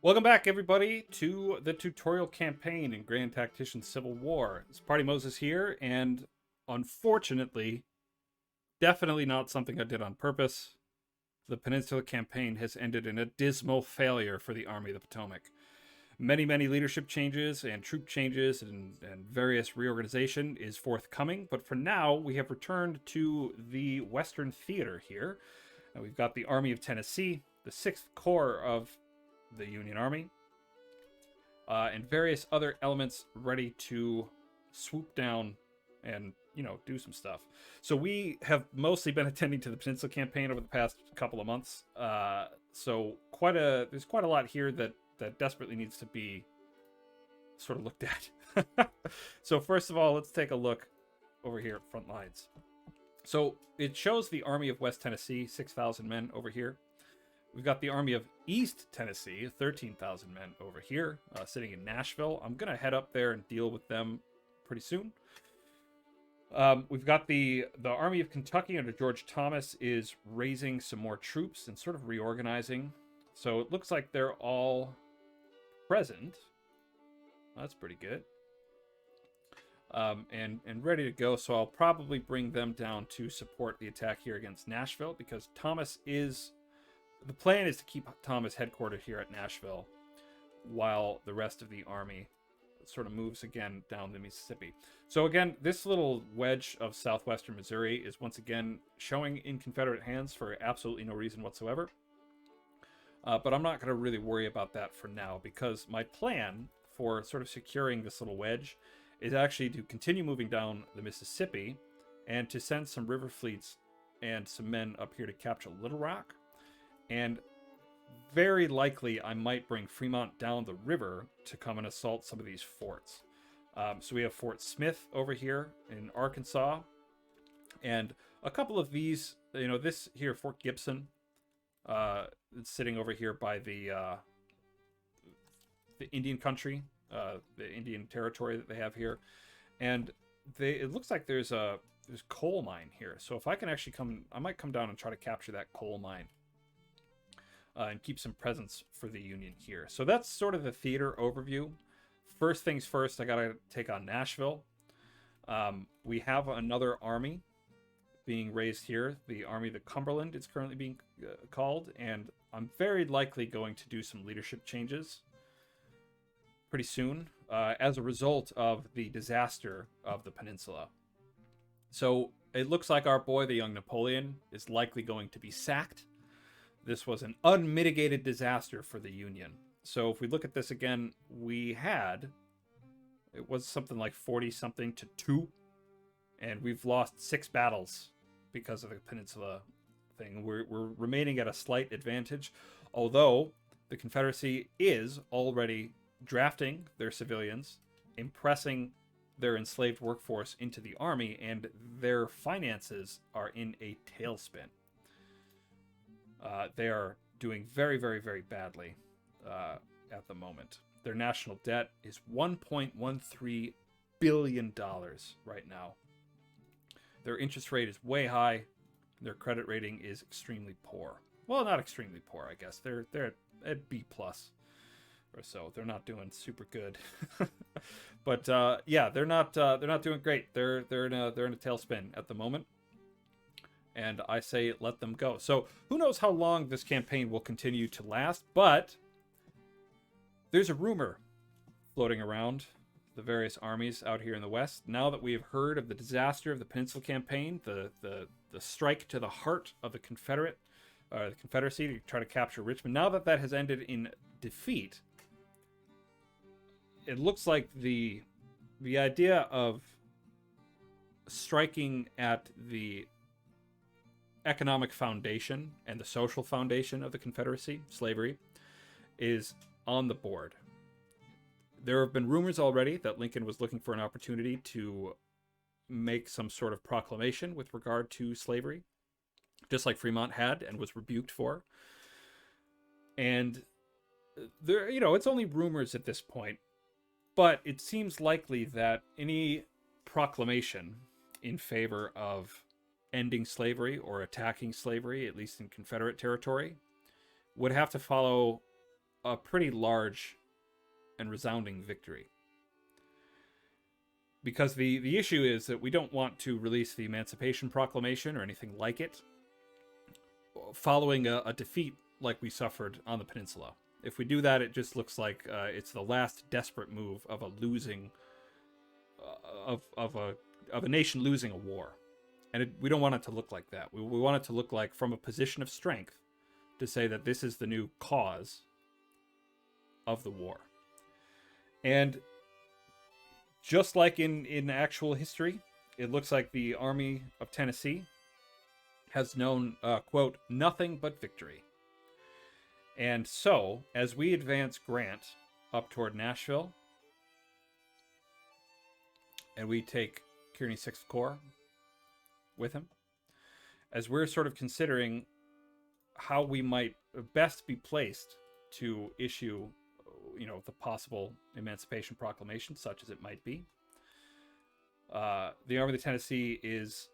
Welcome back, everybody, to the tutorial campaign in Grand Tactician Civil War. It's Party Moses here, and unfortunately, definitely not something I did on purpose. The Peninsula campaign has ended in a dismal failure for the Army of the Potomac. Many leadership changes and troop changes and various reorganization is forthcoming, but for now, we have returned to the Western Theater here. And we've got the Army of Tennessee, the 6th Corps of the Union Army, and various other elements ready to swoop down and, do some stuff. So we have mostly been attending to the Peninsula campaign over the past couple of months. So there's quite a lot here that desperately needs to be sort of looked at. So first of all, let's take a look over here at front lines. So it shows the Army of West Tennessee, 6,000 men over here. We've got the Army of East Tennessee, 13,000 men over here, sitting in Nashville. I'm going to head up there and deal with them pretty soon. We've got the Army of Kentucky under George Thomas is raising some more troops and sort of reorganizing. So it looks like they're all present. That's pretty good. And ready to go. So I'll probably bring them down to support the attack here against Nashville, because the plan is to keep Thomas headquartered here at Nashville while the rest of the army sort of moves again down the Mississippi. So again, this little wedge of southwestern Missouri is once again showing in Confederate hands for absolutely no reason whatsoever. But I'm not going to really worry about that for now, because my plan for sort of securing this little wedge is actually to continue moving down the Mississippi and to send some river fleets and some men up here to capture Little Rock. And very likely I might bring Fremont down the river to come and assault some of these forts. So we have Fort Smith over here in Arkansas. And a couple of these, this here, Fort Gibson, it's sitting over here by the Indian country, the Indian territory that they have here. And it looks like there's coal mine here. So if I can actually I might come down and try to capture that coal mine. And keep some presence for the Union here. So that's sort of the theater overview. First things first, I got to take on Nashville. We have another army being raised here. The Army of the Cumberland is currently being called, and I'm very likely going to do some leadership changes pretty soon as a result of the disaster of the Peninsula. So it looks like our boy, the young Napoleon, is likely going to be sacked. This was an unmitigated disaster for the Union. So if we look at this again, it was something like 40-something to 2, and we've lost 6 battles because of the Peninsula thing. We're remaining at a slight advantage, although the Confederacy is already drafting their civilians, impressing their enslaved workforce into the army, and their finances are in a tailspin. They are doing very badly at the moment. Their national debt is $1.13 billion right now. Their interest rate is way high. Their credit rating is extremely poor. Well, not extremely poor, I guess. They're at B+ or so. They're not doing super good. But yeah, they're not doing great. They're in a tailspin at the moment. And I say let them go. So who knows how long this campaign will continue to last, but there's a rumor floating around the various armies out here in the West. Now that we have heard of the disaster of the Peninsula campaign, the strike to the heart of the Confederacy to try to capture Richmond, now that has ended in defeat, it looks like the idea of striking at the economic foundation and the social foundation of the Confederacy, slavery, is on the board. There have been rumors already that Lincoln was looking for an opportunity to make some sort of proclamation with regard to slavery, just like Fremont had and was rebuked for. And there, it's only rumors at this point, but it seems likely that any proclamation in favor of ending slavery or attacking slavery, at least in Confederate territory, would have to follow a pretty large and resounding victory. Because the issue is that we don't want to release the Emancipation Proclamation or anything like it following a defeat like we suffered on the Peninsula. If we do that, it just looks like it's the last desperate move of a losing of a nation losing a war, and we don't want it to look like that. We want it to look like from a position of strength to say that this is the new cause of the war. And just like in actual history, it looks like the Army of Tennessee has known, quote, nothing but victory. And so, as we advance Grant up toward Nashville, and we take Kearny's 6th Corps with him, as we're sort of considering how we might best be placed to issue, the possible Emancipation Proclamation, such as it might be, the Army of the Tennessee is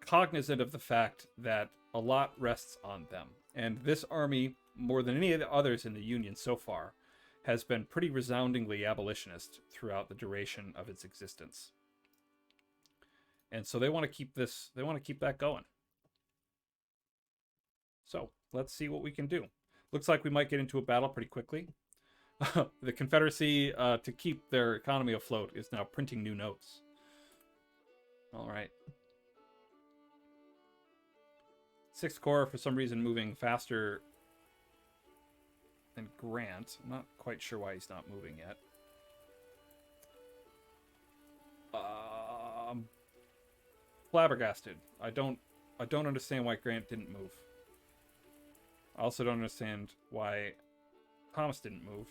cognizant of the fact that a lot rests on them. And this army, more than any of the others in the Union so far, has been pretty resoundingly abolitionist throughout the duration of its existence. And so they want to keep that going. So let's see what we can do. Looks like we might get into a battle pretty quickly. The Confederacy, to keep their economy afloat, is now printing new notes. All right. 6th Corps, for some reason, moving faster than Grant. I'm not quite sure why he's not moving yet. Flabbergasted. I don't understand why Grant didn't move. I also don't understand why Thomas didn't move.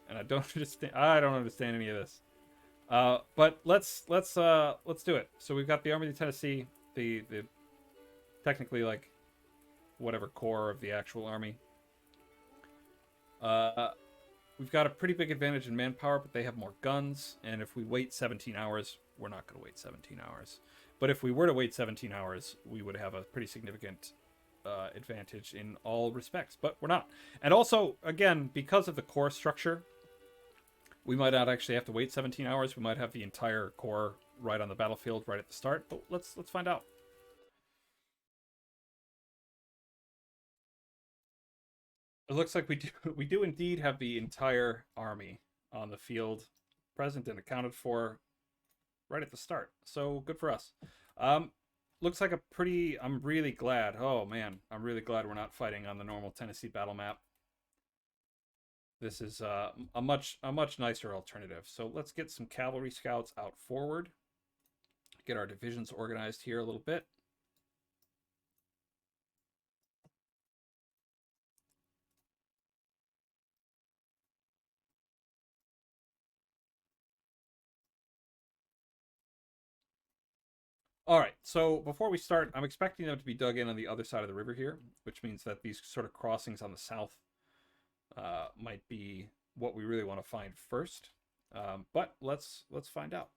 And I don't understand any of this. But let's do it. So we've got the Army of the Tennessee, the technically like whatever corps of the actual army. We've got a pretty big advantage in manpower, but they have more guns. And if we wait 17 hours, we're not going to wait 17 hours. But if we were to wait 17 hours, we would have a pretty significant advantage in all respects. But we're not. And also, again, because of the corps structure, we might not actually have to wait 17 hours. We might have the entire corps right on the battlefield right at the start. But let's find out. It looks like we do indeed have the entire army on the field, present and accounted for right at the start. So good for us. Looks like I'm really glad. Oh man, I'm really glad we're not fighting on the normal Tennessee battle map. This is a much nicer alternative. So let's get some cavalry scouts out forward. Get our divisions organized here a little bit. All right, so before we start, I'm expecting them to be dug in on the other side of the river here, which means that these sort of crossings on the south might be what we really want to find first. But let's find out.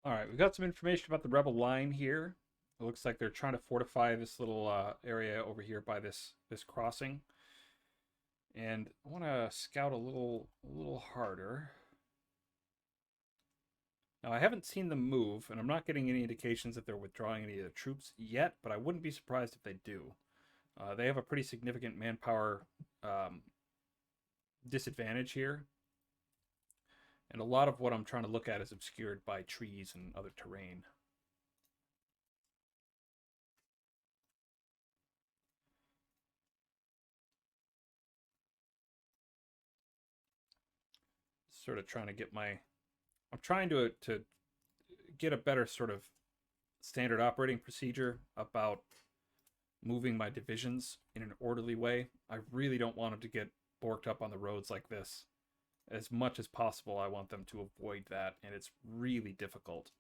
All right, we've got some information about the rebel line here. It looks like they're trying to fortify this little area over here by this crossing. And I want to scout a little harder. Now, I haven't seen them move, and I'm not getting any indications that they're withdrawing any of their troops yet, but I wouldn't be surprised if they do. They have a pretty significant manpower disadvantage here. And a lot of what I'm trying to look at is obscured by trees and other terrain. Sort of trying to get I'm trying to get a better sort of standard operating procedure about moving my divisions in an orderly way. I really don't want them to get borked up on the roads like this As much as possible, I want them to avoid that, and it's really difficult.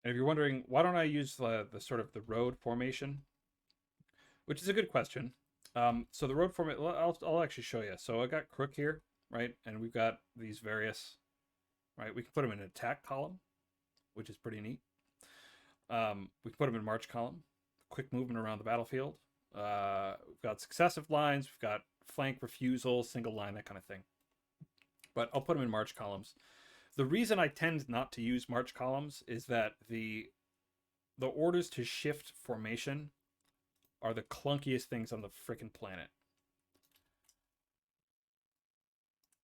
And if you're wondering, why don't I use the sort of the road formation, which is a good question. So the road formation, I'll actually show you. So I got crook here, right? And we've got these various, right? We can put them in an attack column, which is pretty neat. We can put them in march column, quick movement around the battlefield. We've got successive lines, we've got flank refusal, single line, that kind of thing. But I'll put them in march columns. The reason I tend not to use march columns is that the orders to shift formation are the clunkiest things on the freaking planet.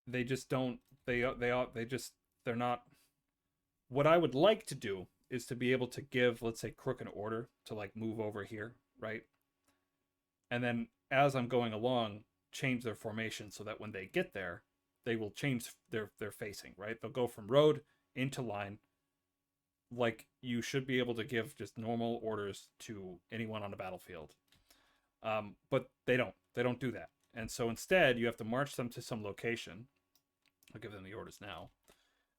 They just don't. They're not. What I would like to do is to be able to give, let's say, crook an order to like move over here, right? And then as I'm going along, change their formation so that when they get there, they will change their facing, right? They'll go from road into line. Like you should be able to give just normal orders to anyone on the battlefield. But they don't. They don't do that. And so instead, you have to march them to some location. I'll give them the orders now.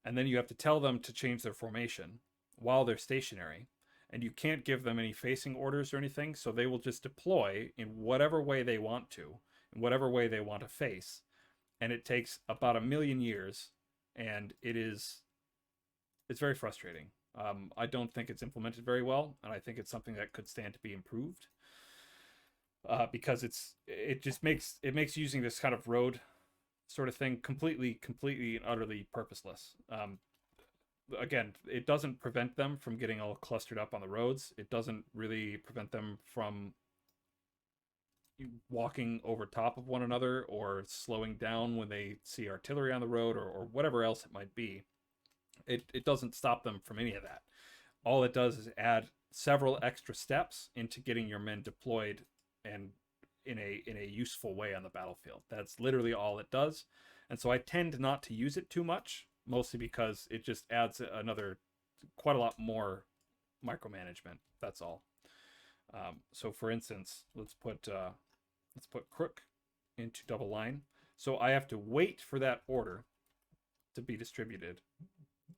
And then you have to tell them to change their formation while they're stationary. And you can't give them any facing orders or anything, so they will just deploy in whatever way they want to, in whatever way they want to face. And it takes about 1,000,000 years, and it's very frustrating. I don't think it's implemented very well, and I think it's something that could stand to be improved. Because it just makes using this kind of road sort of thing completely and utterly purposeless. Again, it doesn't prevent them from getting all clustered up on the roads. It doesn't really prevent them from walking over top of one another or slowing down when they see artillery on the road or whatever else it might be. It doesn't stop them from any of that. All it does is add several extra steps into getting your men deployed and in a useful way on the battlefield. That's literally all it does. And so I tend not to use it too much, mostly because it just adds another quite a lot more micromanagement. That's all. So for instance, let's put crook into double line. So I have to wait for that order to be distributed,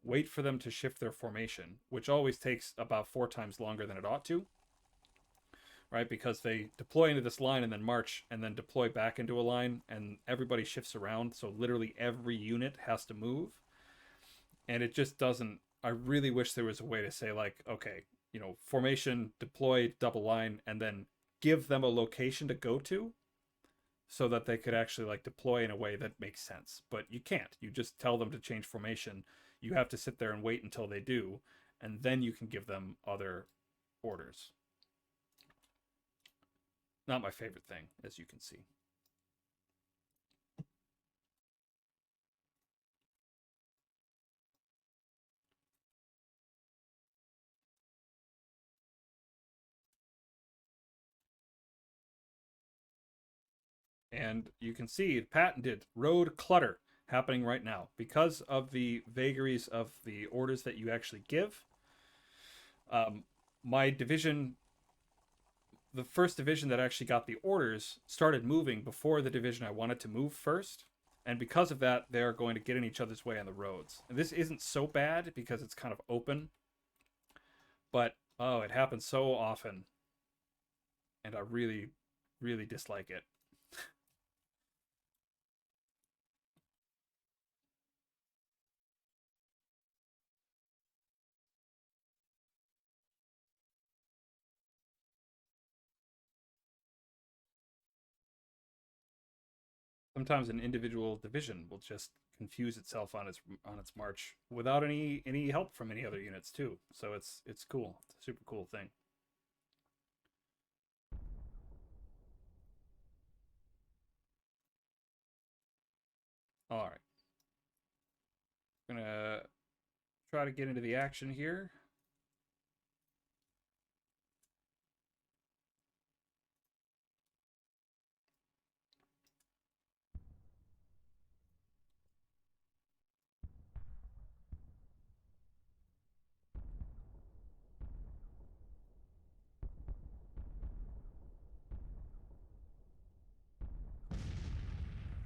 wait for them to shift their formation, which always takes about 4 times longer than it ought to, right? Because they deploy into this line and then march and then deploy back into a line, and everybody shifts around. So literally every unit has to move. And it just doesn't. I really wish there was a way to say, like, okay, formation, deploy, double line, and then give them a location to go to so that they could actually like deploy in a way that makes sense. But you can't. You just tell them to change formation. You have to sit there and wait until they do, and then you can give them other orders. Not my favorite thing, as you can see. And you can see patented road clutter happening right now because of the vagaries of the orders that you actually give. My division, the first division that actually got the orders, started moving before the division I wanted to move first. And because of that, they're going to get in each other's way on the roads. And this isn't so bad because it's kind of open. But, oh, it happens so often. And I really, really dislike it. Sometimes an individual division will just confuse itself on its march without any help from any other units too. So it's cool. It's a super cool thing. All right, gonna try to get into the action here.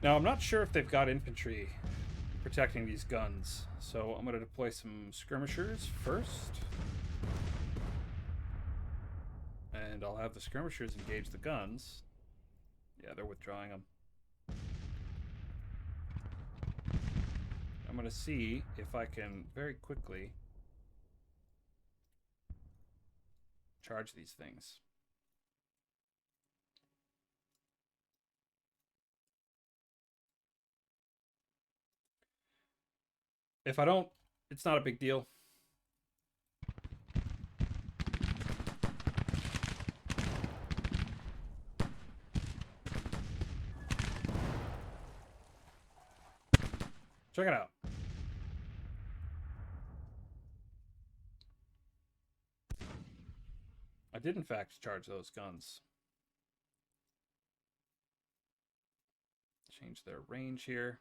Now, I'm not sure if they've got infantry protecting these guns, so I'm going to deploy some skirmishers first. And I'll have the skirmishers engage the guns. Yeah, they're withdrawing them. I'm going to see if I can very quickly charge these things. If I don't, it's not a big deal. Check it out. I did, in fact, charge those guns. Change their range here.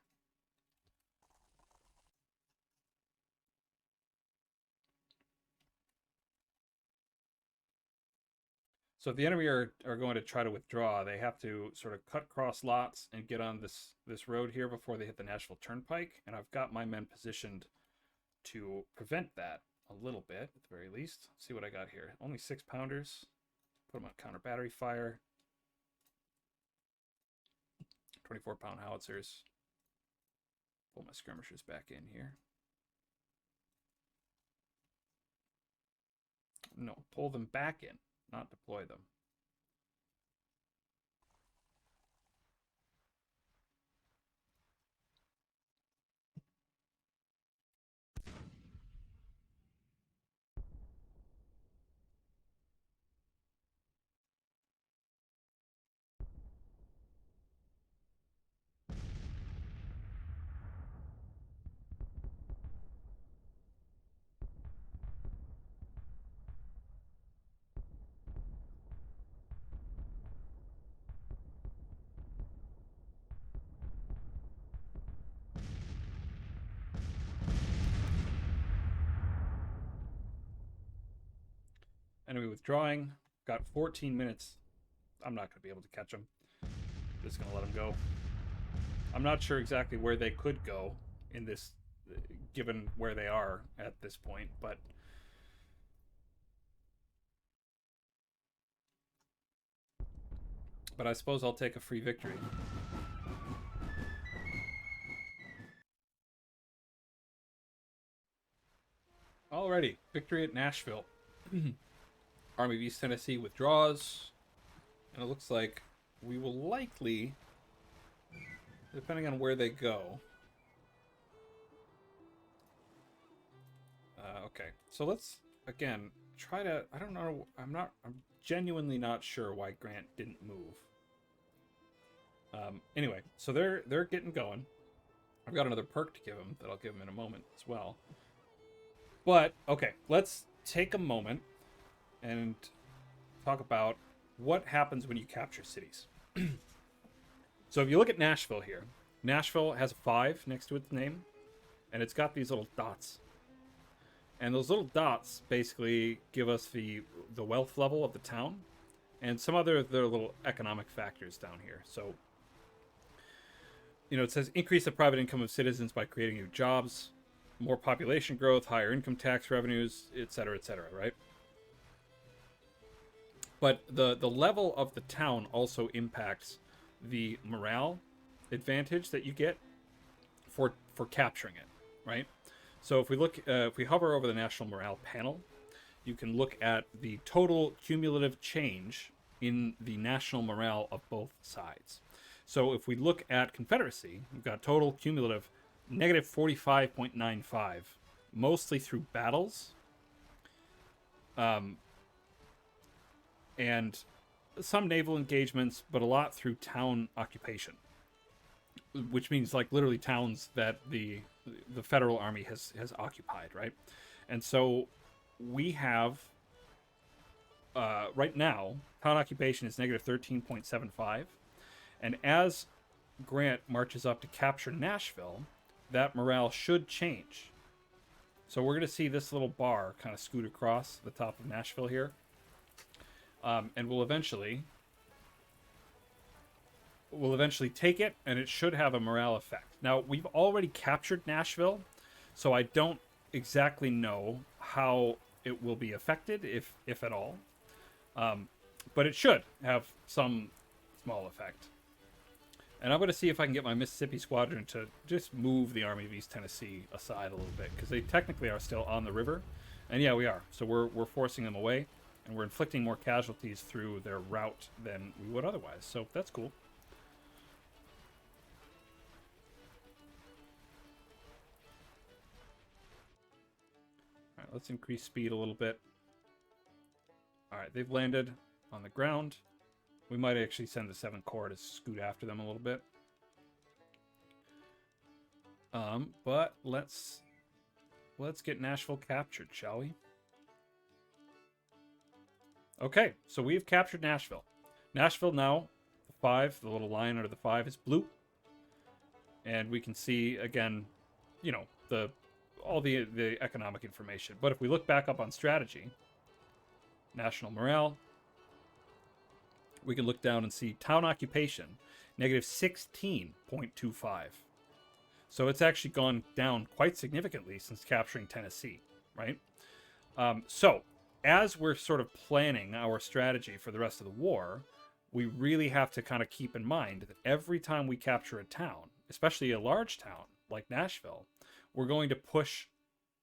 So if the enemy are going to try to withdraw, they have to sort of cut cross lots and get on this road here before they hit the Nashville Turnpike. And I've got my men positioned to prevent that a little bit, at the very least. Let's see what I got here. Only 6-pounders. Put them on counter battery fire. 24-pound howitzers. Pull my skirmishers back in here. No, pull them back in, not deploy them. Enemy withdrawing. Got 14 minutes. I'm not going to be able to catch them. Just going to let them go. I'm not sure exactly where they could go in this, given where they are at this point, but I suppose I'll take a free victory. Alrighty, victory at Nashville. Army of East Tennessee withdraws, and it looks like we will likely, depending on where they go. Okay, so let's again try to. I don't know. I'm genuinely not sure why Grant didn't move. Anyway, so they're getting going. I've got another perk to give them that I'll give them in a moment as well. But okay, let's take a moment and talk about what happens when you capture cities. So if you look at Nashville here, Nashville has a 5 next to its name, and it's got these little dots. And those little dots basically give us the wealth level of the town and some other their little economic factors down here. So, you know, it says increase the private income of citizens by creating new jobs, more population growth, higher income tax revenues, etc., right? But the level of the town also impacts the morale advantage that you get for capturing it, right? So if we look, if we hover over the national morale panel, you can look at the total cumulative change in the national morale of both sides. So if we look at Confederacy, we've got total cumulative negative 45.95, mostly through battles, and some naval engagements, but a lot through town occupation, which means like literally towns that the federal army has occupied, right? And so we have right now town occupation is negative 13.75, and as Grant marches up to capture Nashville, that morale should change. So we're going to see this little bar kind of scoot across the top of Nashville here. And we'll eventually we'll eventually take it, and it should have a morale effect. Now, we've already captured Nashville, so I don't exactly know how it will be affected, if at all. But it should have some small effect. And I'm going to see if I can get my Mississippi Squadron to just move the Army of East Tennessee aside a little bit, because they technically are still on the river. And yeah, we are. So we're forcing them away, and we're inflicting more casualties through their route than we would otherwise. So that's cool. All right, let's increase speed a little bit. All right, they've landed on the ground. We might actually send the 7th Corps to scoot after them a little bit. But let's get Nashville captured, shall we? Okay, so we've captured Nashville. Nashville now, the 5, the little line under the 5 is blue. And we can see, again, you know, all the economic information. But if we look back up on strategy, national morale, we can look down and see town occupation, negative 16.25. So it's actually gone down quite significantly since capturing Tennessee, right? So as we're sort of planning our strategy for the rest of the war, we really have to kind of keep in mind that every time we capture a town, especially a large town like Nashville, we're going to push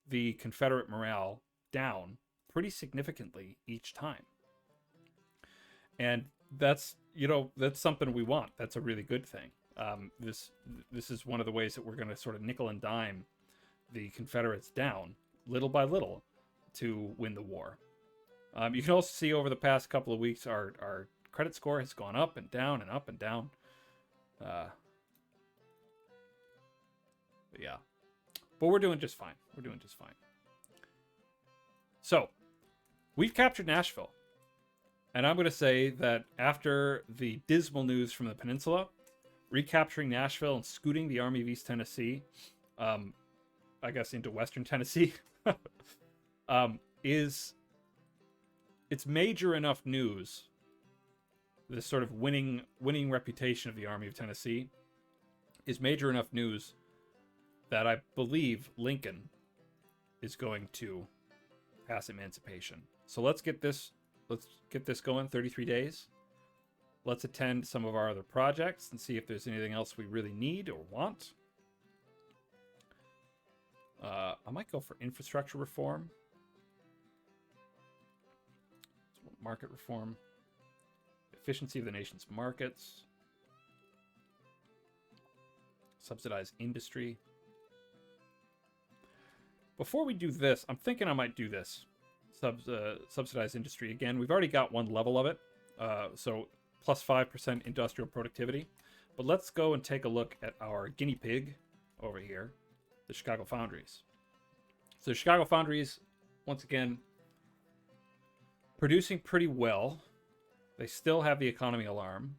the Confederate morale down pretty significantly each time. And that's, you know, that's something we want. That's a really good thing. This is one of the ways that we're going to sort of nickel and dime the Confederates down little by little to win the war. You can also see over the past couple of weeks our credit score has gone up and down and up and down. Yeah, but we're doing just fine. We're doing just fine. So we've captured Nashville. And I'm going to say that after the dismal news from the Peninsula, recapturing Nashville and scooting the Army of East Tennessee, I guess into Western Tennessee, it's major enough news. This sort of winning reputation of the Army of Tennessee is major enough news that I believe Lincoln is going to pass emancipation. So let's get this going. 33 days. Let's attend some of our other projects and see if there's anything else we really need or want. I might go for infrastructure reform. Market reform. Efficiency of the nation's markets. Subsidize industry. Before we do this, I'm thinking I might do this. Subsidize industry. Again, we've already got one level of it. So plus 5% industrial productivity. But let's go and take a look at our guinea pig over here, the Chicago Foundries. So Chicago Foundries, once again, producing pretty well. They still have the economy alarm.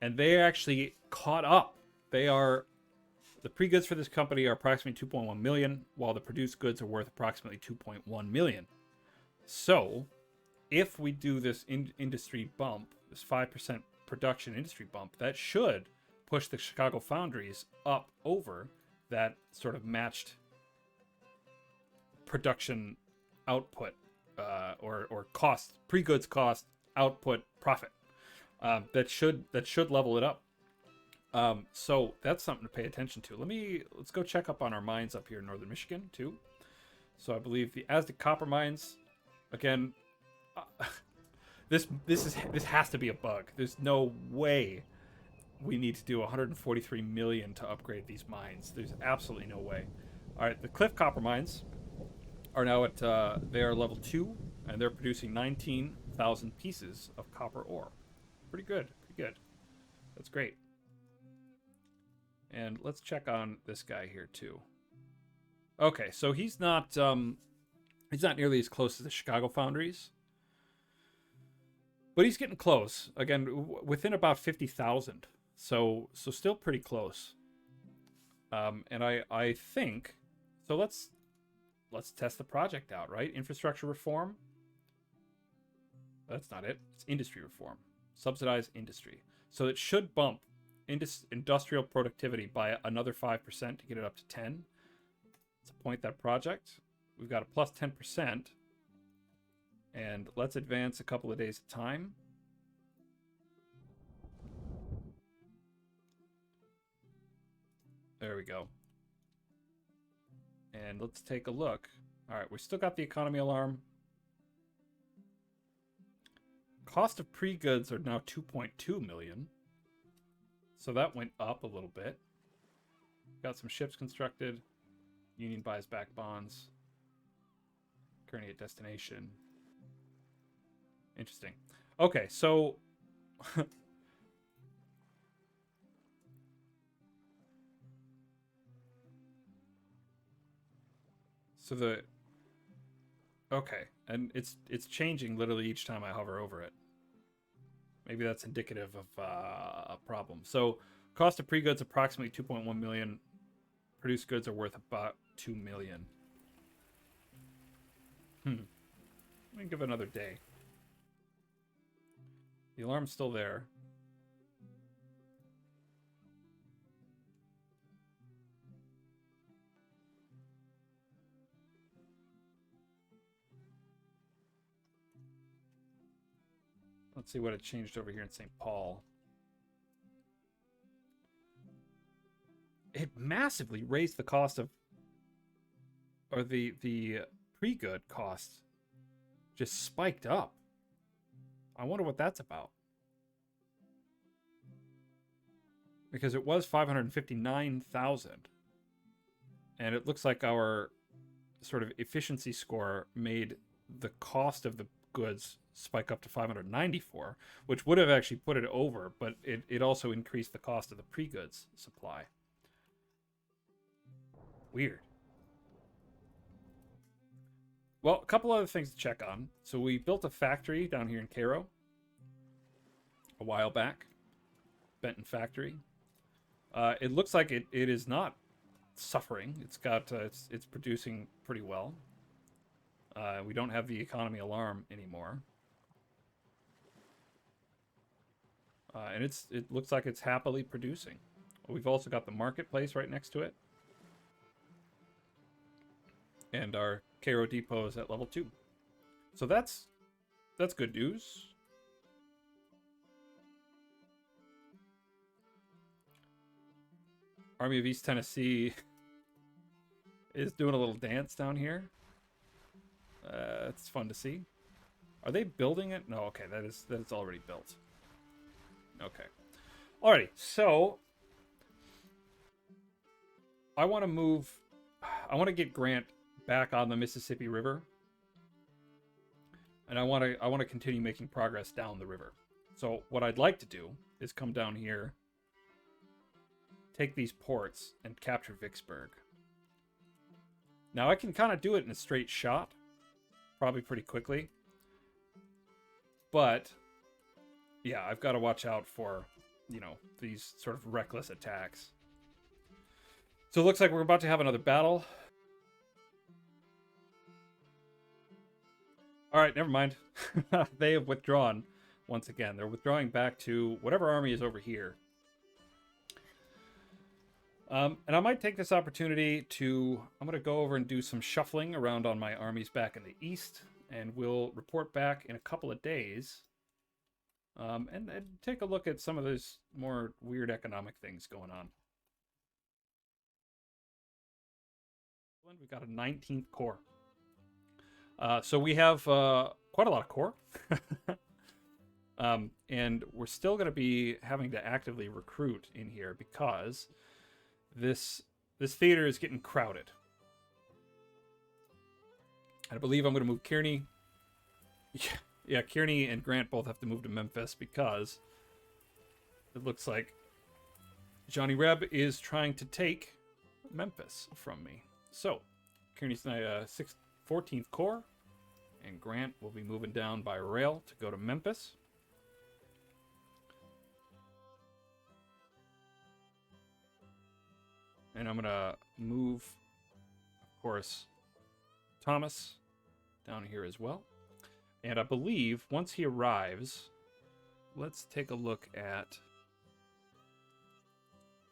And they actually caught up. The pre-goods for this company are approximately 2.1 million, while the produced goods are worth approximately 2.1 million. So, if we do this industry bump, this 5% production industry bump, that should push the Chicago Foundries up over that sort of matched production output or cost, pre-goods cost, output, profit. That should level it up. So that's something to pay attention to. Let's go check up on our mines up here in northern Michigan too. So I believe the Aztec copper mines, again, this has to be a bug. There's no way we need to do 143 million to upgrade these mines. There's absolutely no way. All right, the Cliff copper mines are now at they are level 2, and they're producing 19,000 pieces of copper ore. Pretty good. That's great. And let's check on this guy here too. Okay, so he's not nearly as close as the Chicago Foundries, but he's getting close. Again, within about 50,000. So still pretty close. And I think so. Let's test the project out, right? Infrastructure reform. That's not it. It's industry reform. Subsidize industry. So it should bump industrial productivity by another 5% to get it up to 10. Let's appoint that project. We've got a plus 10%. And let's advance a couple of days at a time. There we go. And let's take a look. All right, we still got the economy alarm. Cost of pre-goods are now 2.2 million. So that went up a little bit. Got some ships constructed. Union buys back bonds. Currently at destination. Interesting. Okay, so okay, and it's changing literally each time I hover over it. Maybe that's indicative of a problem. So cost of pre-goods approximately 2.1 million. Produced goods are worth about 2 million. Let me give it another day. The alarm's still there. Let's see what it changed over here in St. Paul. It massively raised the cost of, or the pre-good cost just spiked up. I wonder what that's about. Because it was 559,000. And it looks like our sort of efficiency score made the cost of the goods spike up to 594, which would have actually put it over, but it also increased the cost of the pre-goods supply. Weird. Well, a couple other things to check on. So we built a factory down here in Cairo a while back. Benton factory. It looks like it is not suffering. It's got it's producing pretty well. We don't have the economy alarm anymore. And it looks like it's happily producing. We've also got the marketplace right next to it. And our Cairo depot is at level 2. So that's good news. Army of East Tennessee is doing a little dance down here. It's fun to see. Are they building it? No, okay, that is already built. Okay. Alrighty, so I want to get Grant back on the Mississippi River. And I want to continue making progress down the river. So what I'd like to do is come down here, take these ports, and capture Vicksburg. Now I can kind of do it in a straight shot, probably pretty quickly. But yeah, I've got to watch out for, you know, these sort of reckless attacks. So it looks like we're about to have another battle. All right, never mind. They have withdrawn once again. They're withdrawing back to whatever army is over here. And I might take this opportunity to... I'm going to go over and do some shuffling around on my armies back in the east. And we'll report back in a couple of days. And take a look at some of those more weird economic things going on. We've got a 19th Corps. So we have quite a lot of Corps. And we're still going to be having to actively recruit in here because this theater is getting crowded. I believe I'm going to move Kearney. Yeah, Kearney and Grant both have to move to Memphis because it looks like Johnny Reb is trying to take Memphis from me. So, Kearney's 14th Corps, and Grant will be moving down by rail to go to Memphis. And I'm going to move, of course, Thomas down here as well. And I believe once he arrives, let's take a look at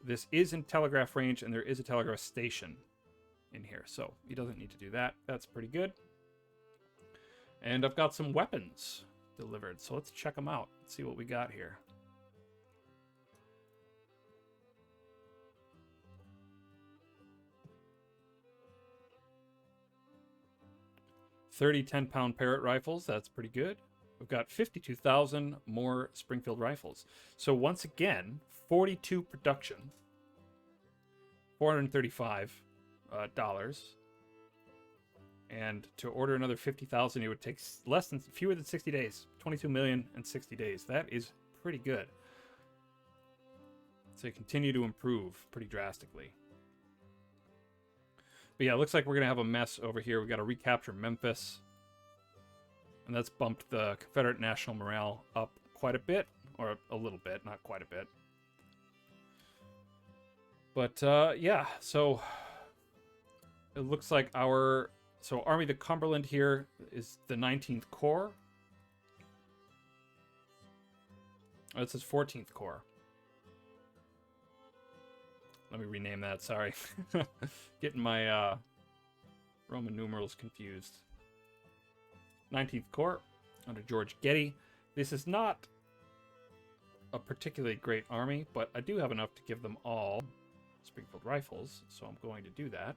this is in telegraph range, and there is a telegraph station in here, so he doesn't need to do that. That's pretty good. And I've got some weapons delivered, so let's check them out. Let's see what we got here. $30 10-pound Parrot rifles, that's pretty good. We've got 52,000 more Springfield rifles. So once again, 42 production, $435. And to order another 50,000, it would take fewer than 60 days. 22 million in 60 days. That is pretty good. So they continue to improve pretty drastically. But yeah, it looks like we're going to have a mess over here. We got to recapture Memphis. And that's bumped the Confederate national morale up quite a bit. Or a little bit, not quite a bit. But yeah, so it looks like our... So Army of the Cumberland here is the 19th Corps. Oh, it says 14th Corps. Let me rename that, sorry. Getting my Roman numerals confused. 19th Corps under George Getty. This is not a particularly great army, but I do have enough to give them all Springfield rifles, so I'm going to do that.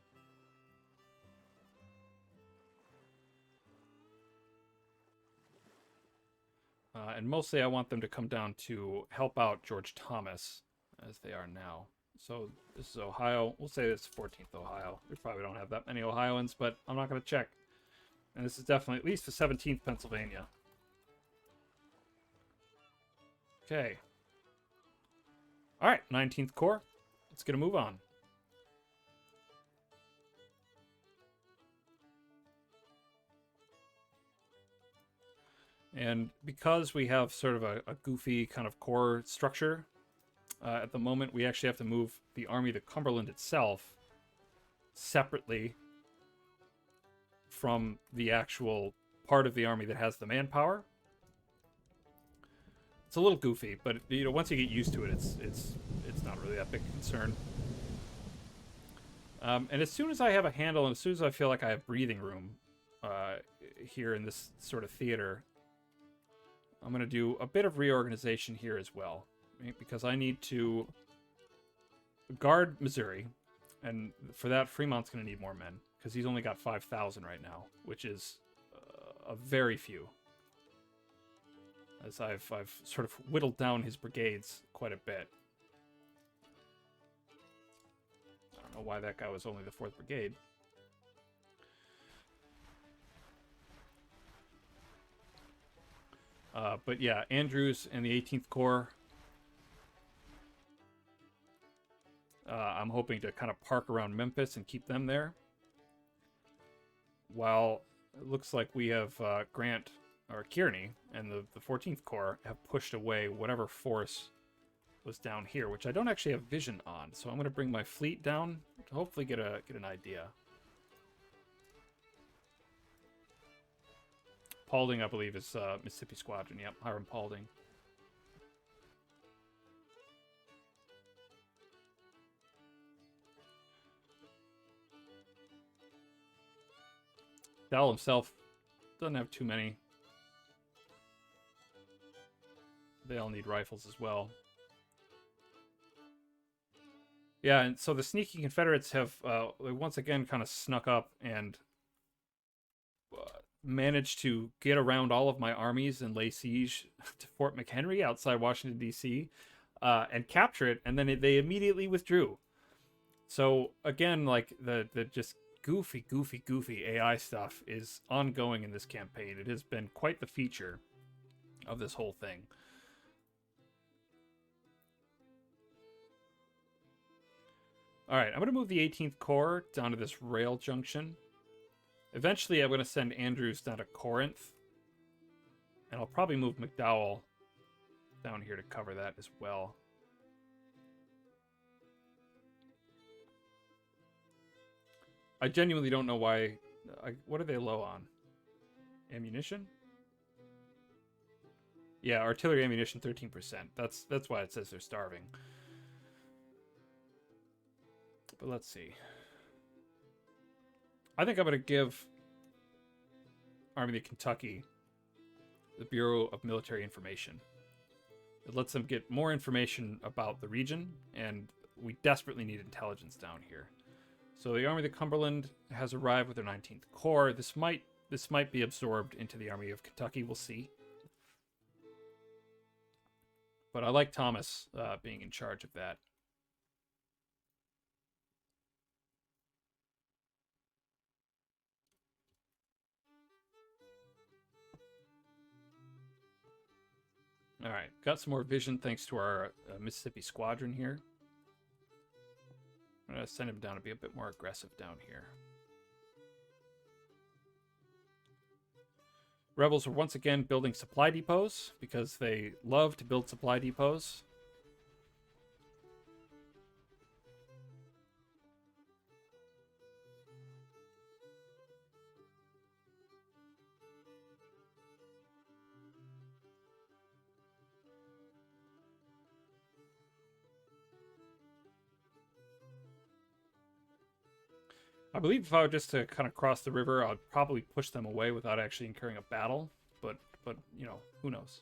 And mostly I want them to come down to help out George Thomas, as they are now. So this is Ohio. We'll say this is 14th Ohio. We probably don't have that many Ohioans, but I'm not going to check. And this is definitely at least the 17th Pennsylvania. Okay. All right, 19th Corps. Let's get a move on. And because we have sort of a goofy kind of core structure, at the moment we actually have to move the Army of the Cumberland itself separately from the actual part of the army that has the manpower. It's a little goofy, but you know, once you get used to it, it's not really that big a concern. And as soon as I have a handle, and as soon as I feel like I have breathing room here in this sort of theater, I'm going to do a bit of reorganization here as well, right? Because I need to guard Missouri, and for that, Fremont's going to need more men, because he's only got 5,000 right now, which is a very few. As I've sort of whittled down his brigades quite a bit. I don't know why that guy was only the 4th Brigade. But yeah, Andrews and the 18th Corps. I'm hoping to kind of park around Memphis and keep them there. While it looks like we have Grant, or Kearney, and the 14th Corps have pushed away whatever force was down here, which I don't actually have vision on. So I'm going to bring my fleet down to hopefully get an idea. Paulding, I believe, is Mississippi Squadron. Yep, Hiram Paulding. Dowell himself doesn't have too many. They all need rifles as well. Yeah, and so the sneaky Confederates have once again kind of snuck up and managed to get around all of my armies and lay siege to Fort McHenry outside Washington, D.C., and capture it, and then they immediately withdrew. So, again, like, the just goofy AI stuff is ongoing in this campaign. It has been quite the feature of this whole thing. Alright, I'm going to move the 18th Corps down to this rail junction. Eventually, I'm going to send Andrews down to Corinth. And I'll probably move McDowell down here to cover that as well. I genuinely don't know why... what are they low on? Ammunition? Yeah, artillery ammunition 13%. That's why it says they're starving. But let's see. I think I'm going to give Army of Kentucky the Bureau of Military Information. It lets them get more information about the region, and we desperately need intelligence down here. So the Army of the Cumberland has arrived with their 19th Corps. This might be absorbed into the Army of Kentucky. We'll see. But I like Thomas being in charge of that. All right, got some more vision thanks to our Mississippi squadron here. I'm going to send him down to be a bit more aggressive down here. Rebels are once again building supply depots because they love to build supply depots. I believe if I were just to kind of cross the river, I'd probably push them away without actually incurring a battle. But you know, who knows?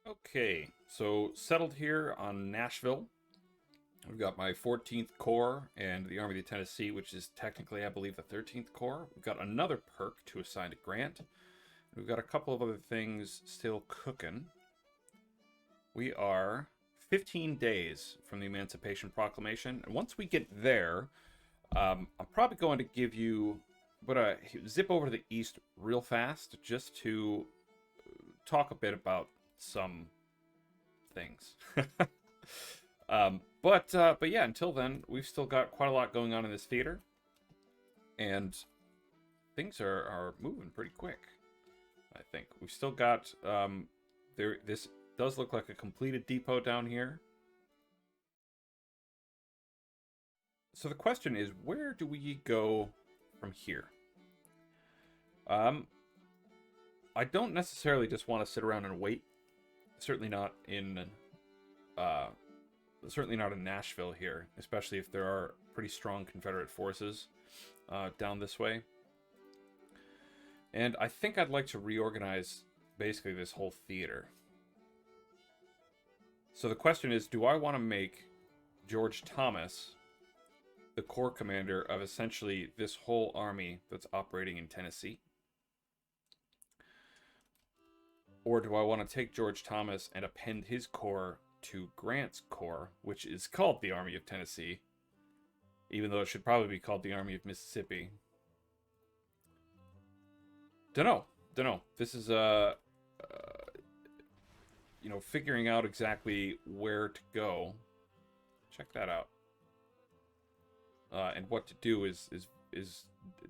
Okay, so settled here on Nashville. We've got my 14th Corps and the Army of the Tennessee, which is technically, I believe, the 13th Corps. We've got another perk to assign to Grant. We've got a couple of other things still cooking. We are 15 days from the Emancipation Proclamation, and once we get there, I'm probably going to give you, zip over to the east real fast just to talk a bit about some things. But yeah, until then, we've still got quite a lot going on in this theater, and things are moving pretty quick. I think we've still got this does look like a completed depot down here. So the question is, where do we go from here? I don't necessarily just want to sit around and wait. Certainly not in Nashville here, especially if there are pretty strong Confederate forces down this way. And I think I'd like to reorganize basically this whole theater. So the question is, do I want to make George Thomas the corps commander of essentially this whole army that's operating in Tennessee? Or do I want to take George Thomas and append his corps to Grant's corps, which is called the Army of Tennessee, even though it should probably be called the Army of Mississippi? Dunno. This is figuring out exactly where to go. Check that out. And what to do is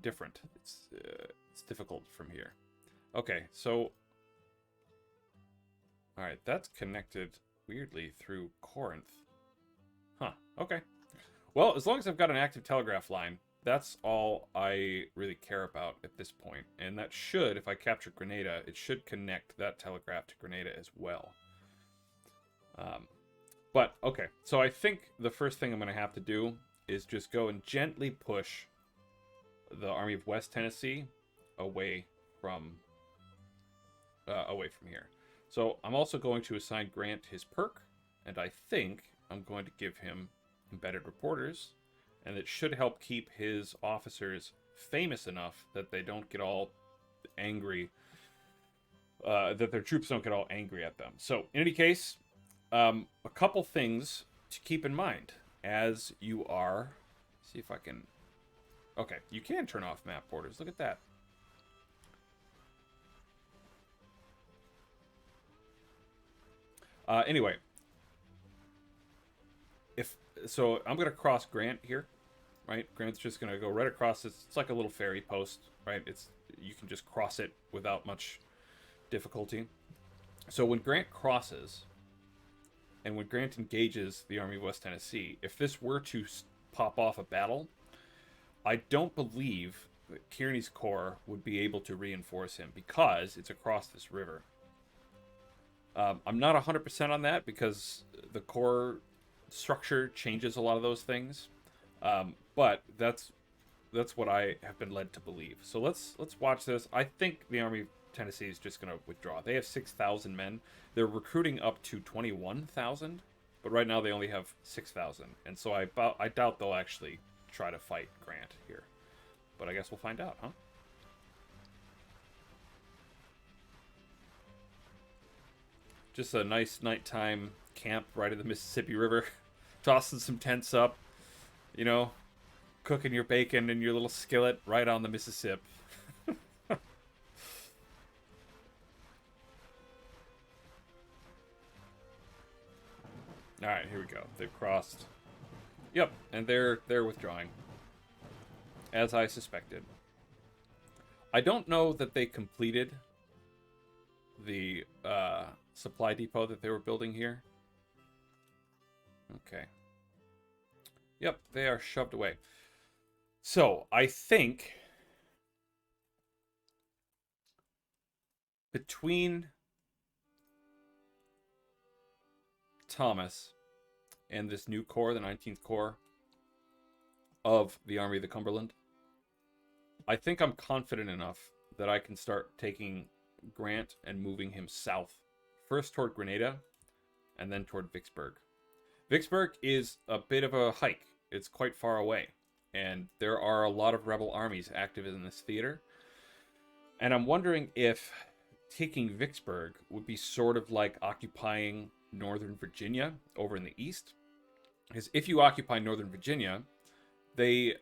different. It's difficult from here. Okay, so all right, that's connected weirdly through Corinth. Huh. Okay. Well, as long as I've got an active telegraph line, that's all I really care about at this point. And that should, if I capture Grenada, it should connect that telegraph to Grenada as well. But, okay. So I think the first thing I'm going to have to do is just go and gently push the Army of West Tennessee away from here. So I'm also going to assign Grant his perk, and I think I'm going to give him embedded reporters, and it should help keep his officers famous enough that they don't get all angry, that their troops don't get all angry at them. So in any case, a couple things to keep in mind as you are, see if I can, okay, you can turn off map borders, look at that. Anyway, so I'm going to cross Grant here, right? Grant's just going to go right across this. It's like a little ferry post, right? You can just cross it without much difficulty. So when Grant crosses, and when Grant engages the Army of West Tennessee, if this were to pop off a battle, I don't believe that Kearny's corps would be able to reinforce him because it's across this river. I'm not 100% on that because the corps structure changes a lot of those things, but that's what I have been led to believe. So let's watch this. I think the Army of Tennessee is just going to withdraw. They have 6,000 men. They're recruiting up to 21,000, but right now they only have 6,000, and so I doubt they'll actually try to fight Grant here. But I guess we'll find out, huh? Just a nice nighttime camp right at the Mississippi River, tossing some tents up, you know, cooking your bacon in your little skillet right on the Mississippi. All right, here we go. They've crossed. Yep, and they're withdrawing, as I suspected. I don't know that they completed the supply depot that they were building here. Okay. Yep, they are shoved away. So, I think between Thomas and this new corps, the 19th Corps of the Army of the Cumberland, I think I'm confident enough that I can start taking Grant and moving him south. First toward Grenada, and then toward Vicksburg. Vicksburg is a bit of a hike. It's quite far away, and there are a lot of rebel armies active in this theater. And I'm wondering if taking Vicksburg would be sort of like occupying Northern Virginia over in the east. Because if you occupy Northern Virginia, they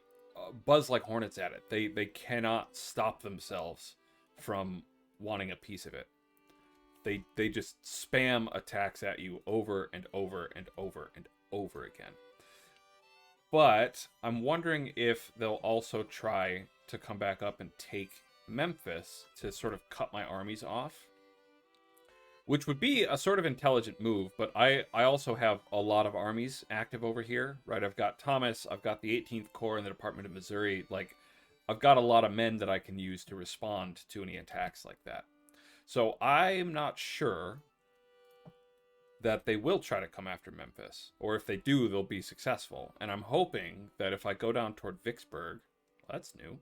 buzz like hornets at it. They cannot stop themselves from wanting a piece of it. They just spam attacks at you over and over and over and over again. But I'm wondering if they'll also try to come back up and take Memphis to sort of cut my armies off, which would be a sort of intelligent move. But I also have a lot of armies active over here, right? I've got Thomas, I've got the 18th Corps in the Department of Missouri. Like, I've got a lot of men that I can use to respond to any attacks like that. So I'm not sure that they will try to come after Memphis, or if they do, they'll be successful. And I'm hoping that if I go down toward Vicksburg, that's new.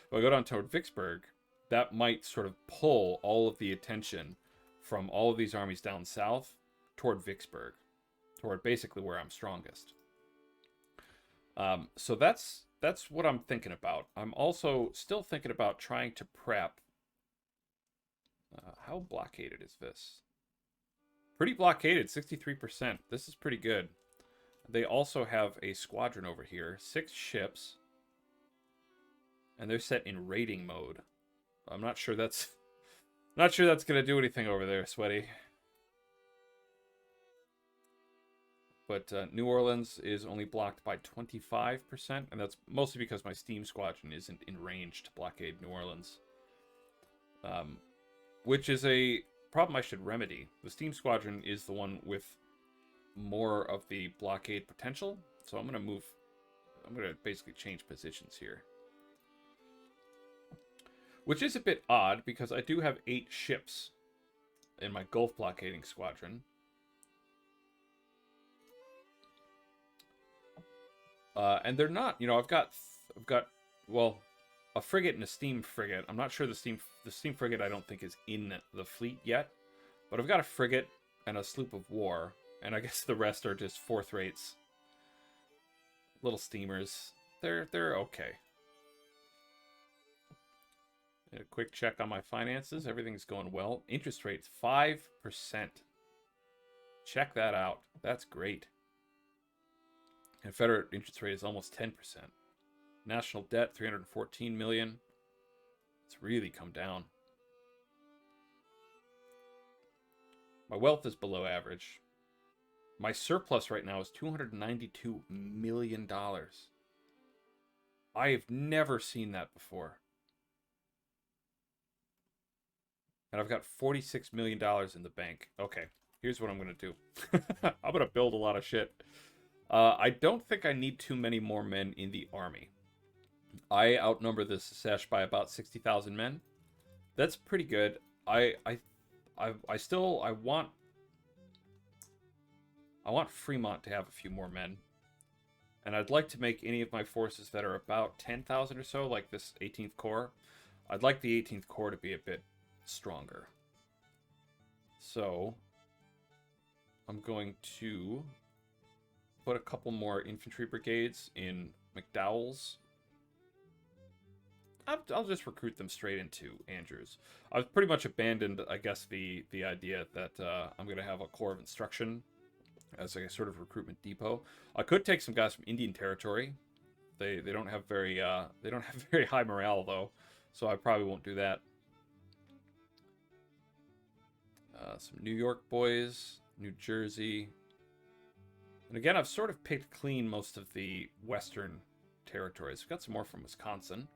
If I go down toward Vicksburg, that might sort of pull all of the attention from all of these armies down south toward Vicksburg, toward basically where I'm strongest. So that's what I'm thinking about. I'm also still thinking about trying to prep. How blockaded is this? Pretty blockaded, 63%. This is pretty good. They also have a squadron over here, 6 ships, and they're set in raiding mode. I'm not sure that's going to do anything over there, Sweaty. But New Orleans is only blocked by 25%, and that's mostly because my steam squadron isn't in range to blockade New Orleans. Which is a problem I should remedy. The steam squadron is the one with more of the blockade potential, so I'm going to basically change positions here. Which is a bit odd, because I do have 8 ships in my Gulf blockading squadron. And they're not, I've got, well, a frigate and a steam frigate. I'm not sure the steam frigate I don't think is in the fleet yet. But I've got a frigate and a sloop of war. And I guess the rest are just 4th rates. Little steamers. They're okay. A quick check on my finances. Everything's going well. Interest rates, 5%. Check that out. That's great. Confederate interest rate is almost 10%. National debt, $314 million. It's really come down. My wealth is below average. My surplus right now is $292 million. I've never seen that before. And I've got $46 million in the bank. Okay, here's what I'm going to do. I'm going to build a lot of shit. I don't think I need too many more men in the army. I outnumber the Secesh by about 60,000 men. That's pretty I want Fremont to have a few more men. And I'd like to make any of my forces that are about 10,000 or so, like this 18th Corps. I'd like the 18th Corps to be a bit stronger. So, I'm going to put a couple more infantry brigades in McDowell's. I'll just recruit them straight into Andrews. I've pretty much abandoned, I guess, the idea that I'm going to have a Corps of Instruction as a sort of recruitment depot. I could take some guys from Indian Territory. They don't have very high morale though, so I probably won't do that. Some New York boys, New Jersey, and again I've sort of picked clean most of the Western territories. We've got some more from Wisconsin.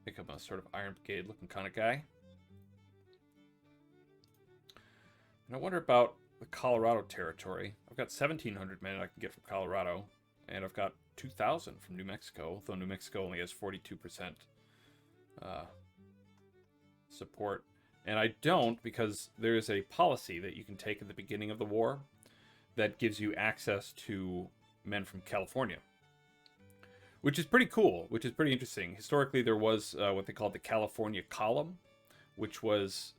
Pick up a sort of Iron Brigade looking kind of guy. And I wonder about the Colorado territory. I've got 1,700 men I can get from Colorado, and I've got 2,000 from New Mexico, though New Mexico only has 42% support. And I don't, because there is a policy that you can take at the beginning of the war that gives you access to men from California, which is pretty cool, which is pretty interesting. Historically, there was what they called the California Column, which was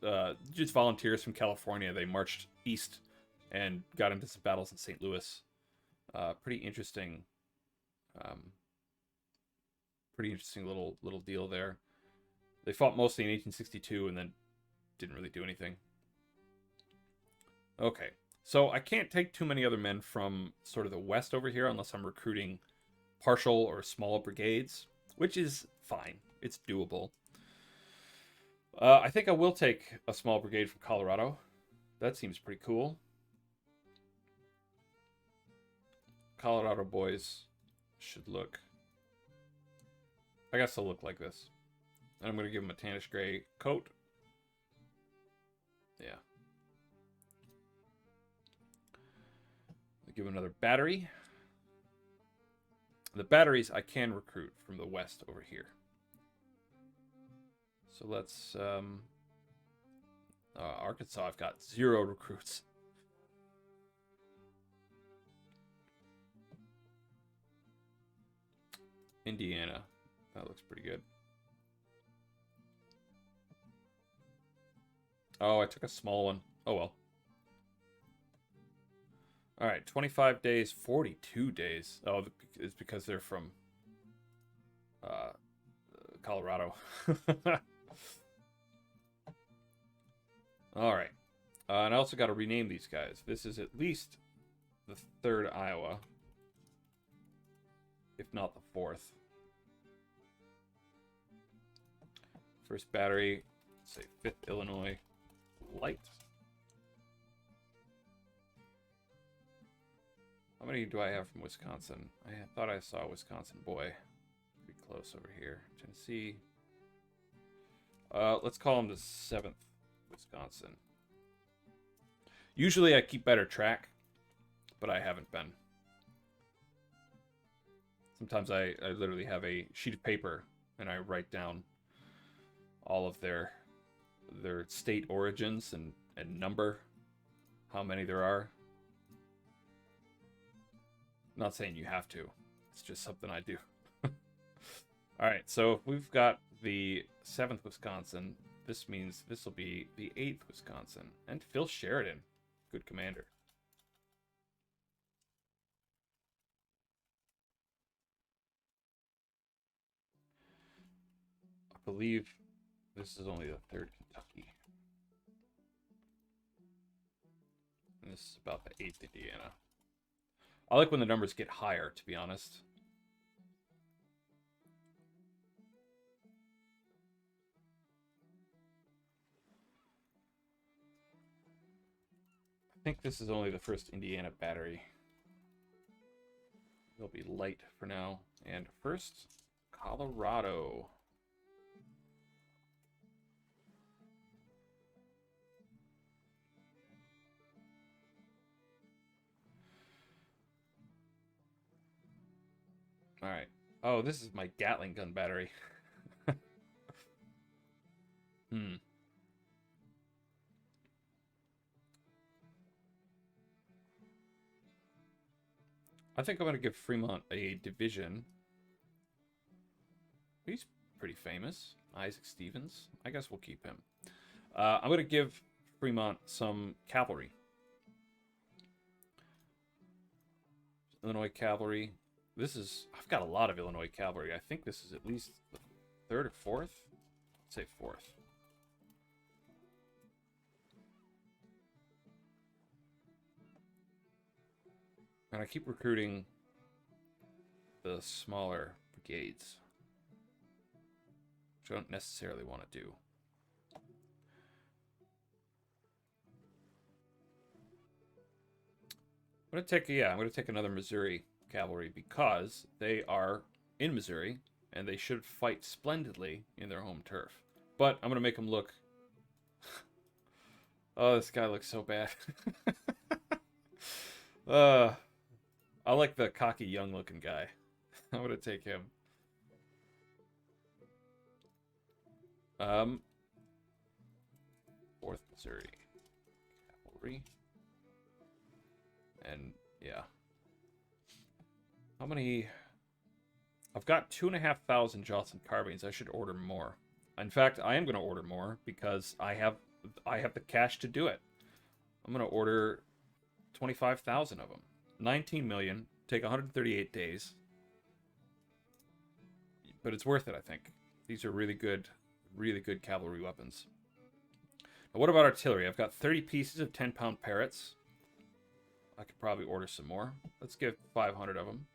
just volunteers from California. They marched east and got into some battles in St. Louis. Pretty interesting little deal there. They fought mostly in 1862 and then didn't really do anything. Okay, so I can't take too many other men from sort of the west over here unless I'm recruiting partial or small brigades, which is fine. It's doable. I think I will take a small brigade from Colorado. That seems pretty cool. Colorado boys should look... I guess they'll look like this. And I'm going to give them a tannish gray coat. Yeah. I'll give them another battery. The batteries I can recruit from the west over here. So let's... Arkansas, I've got 0 recruits. Indiana, that looks pretty good. Oh, I took a small one. Oh well. Alright, 25 days, 42 days. Oh, it's because they're from Colorado. Alright. And I also got to rename these guys. This is at least the 3rd Iowa, if not the 4th. First battery, say 5th Illinois Light. How many do I have from Wisconsin? I thought I saw a Wisconsin boy. Pretty close over here. Tennessee. Let's call him the 7th Wisconsin. Usually I keep better track, but I haven't been. Sometimes I literally have a sheet of paper and I write down all of their state origins and number, how many there are. I'm not saying you have to. It's just something I do. Alright, so if we've got the 7th Wisconsin, this means this will be the 8th Wisconsin. And Phil Sheridan, good commander. I believe this is only the 3rd Kentucky. And this is about the 8th Indiana. I like when the numbers get higher, to be honest. I think this is only the 1st Indiana battery. They'll be light for now. And 1st, Colorado. Alright. Oh, this is my Gatling gun battery. I think I'm going to give Fremont a division. He's pretty famous. Isaac Stevens. I guess we'll keep him. I'm going to give Fremont some cavalry. Illinois cavalry. I've got a lot of Illinois cavalry. I think this is at least the third or fourth. Let's say fourth. And I keep recruiting the smaller brigades, which I don't necessarily want to do. I'm going to take another Missouri cavalry because they are in Missouri and they should fight splendidly in their home turf. But I'm going to make them look... Oh, this guy looks so bad. I like the cocky, young-looking guy. I'm going to take him. Fourth Missouri cavalry. And, yeah. How many... I've got 2,500 Johnson carbines. I should order more. In fact, I am going to order more because I have the cash to do it. I'm going to order 25,000 of them. 19 million. Take 138 days. But it's worth it, I think. These are really good cavalry weapons. Now, what about artillery? I've got 30 pieces of 10-pound Parrots. I could probably order some more. Let's give 500 of them.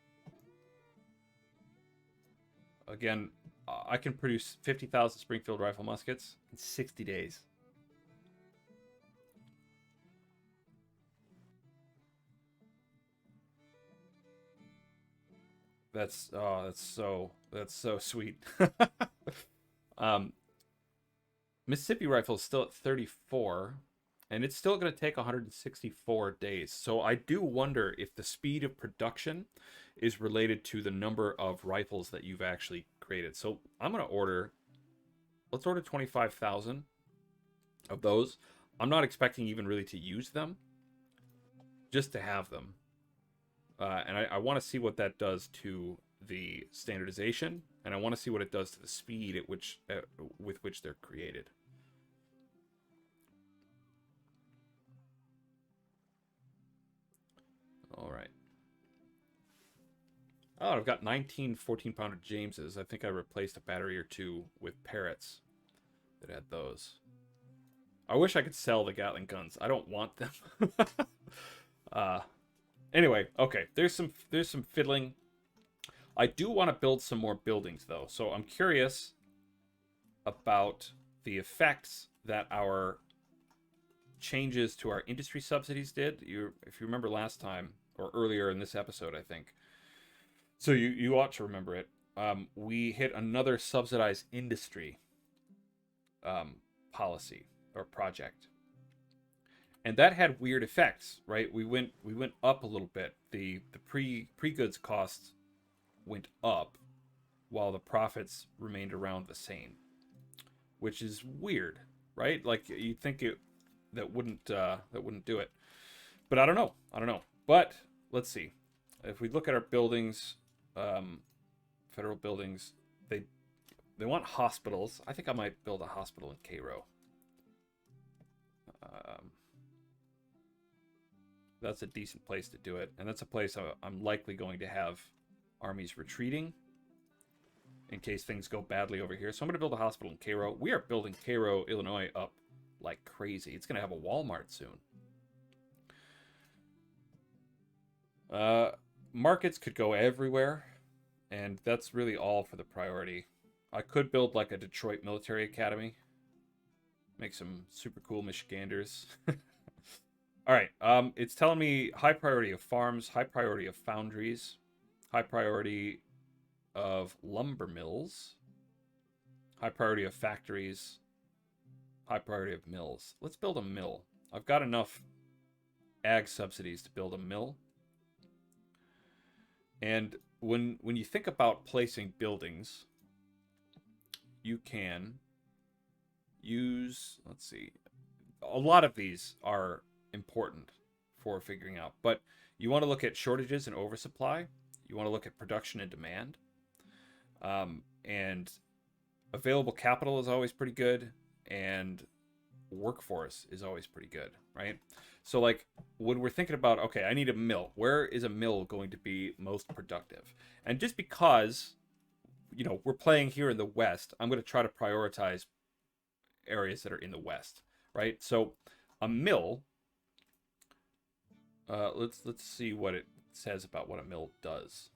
Again, I can produce 50,000 Springfield rifle muskets in 60 days. That's so sweet. Mississippi rifle is still at 34, and it's still going to take 164 days. So I do wonder if the speed of production is related to the number of rifles that you've actually created. So I'm going to order, let's order 25,000 of those. I'm not expecting even really to use them, just to have them. And I want to see what that does to the standardization, and I want to see what it does to the speed at which with which they're created. All right. Oh, I've got 19 14-pounder Jameses. I think I replaced a battery or two with Parrots that had those. I wish I could sell the Gatling guns. I don't want them. Anyway, okay. There's some fiddling. I do want to build some more buildings, though. So I'm curious about the effects that our changes to our industry subsidies did. If you remember last time, or earlier in this episode, I think. So you ought to remember it. We hit another subsidized industry policy or project. And that had weird effects, right? We went up a little bit. The pre-goods costs went up while the profits remained around the same, which is weird, right? Like you'd think that wouldn't do it. But I don't know. But let's see. If we look at our buildings, federal buildings, they want hospitals. I think I might build a hospital in Cairo. That's a decent place to do it, and that's a place I'm likely going to have armies retreating in case things go badly over here. So I'm going to build a hospital in Cairo. We are building Cairo, Illinois up like crazy. It's going to have a Walmart soon. Markets could go everywhere, and that's really all for the priority. I could build like a Detroit military academy. Make some super cool Michiganders. All right, it's telling me high priority of farms, high priority of foundries, high priority of lumber mills, high priority of factories, high priority of mills. Let's build a mill. I've got enough ag subsidies to build a mill. And when you think about placing buildings, you can use, let's see, a lot of these are important for figuring out. But you want to look at shortages and oversupply. You want to look at production and demand. And available capital is always pretty good. And workforce is always pretty good, right? So like when we're thinking about, okay, I need a mill. Where is a mill going to be most productive? And just because, we're playing here in the West, I'm going to try to prioritize areas that are in the West, right? So a mill, let's see what it says about what a mill does.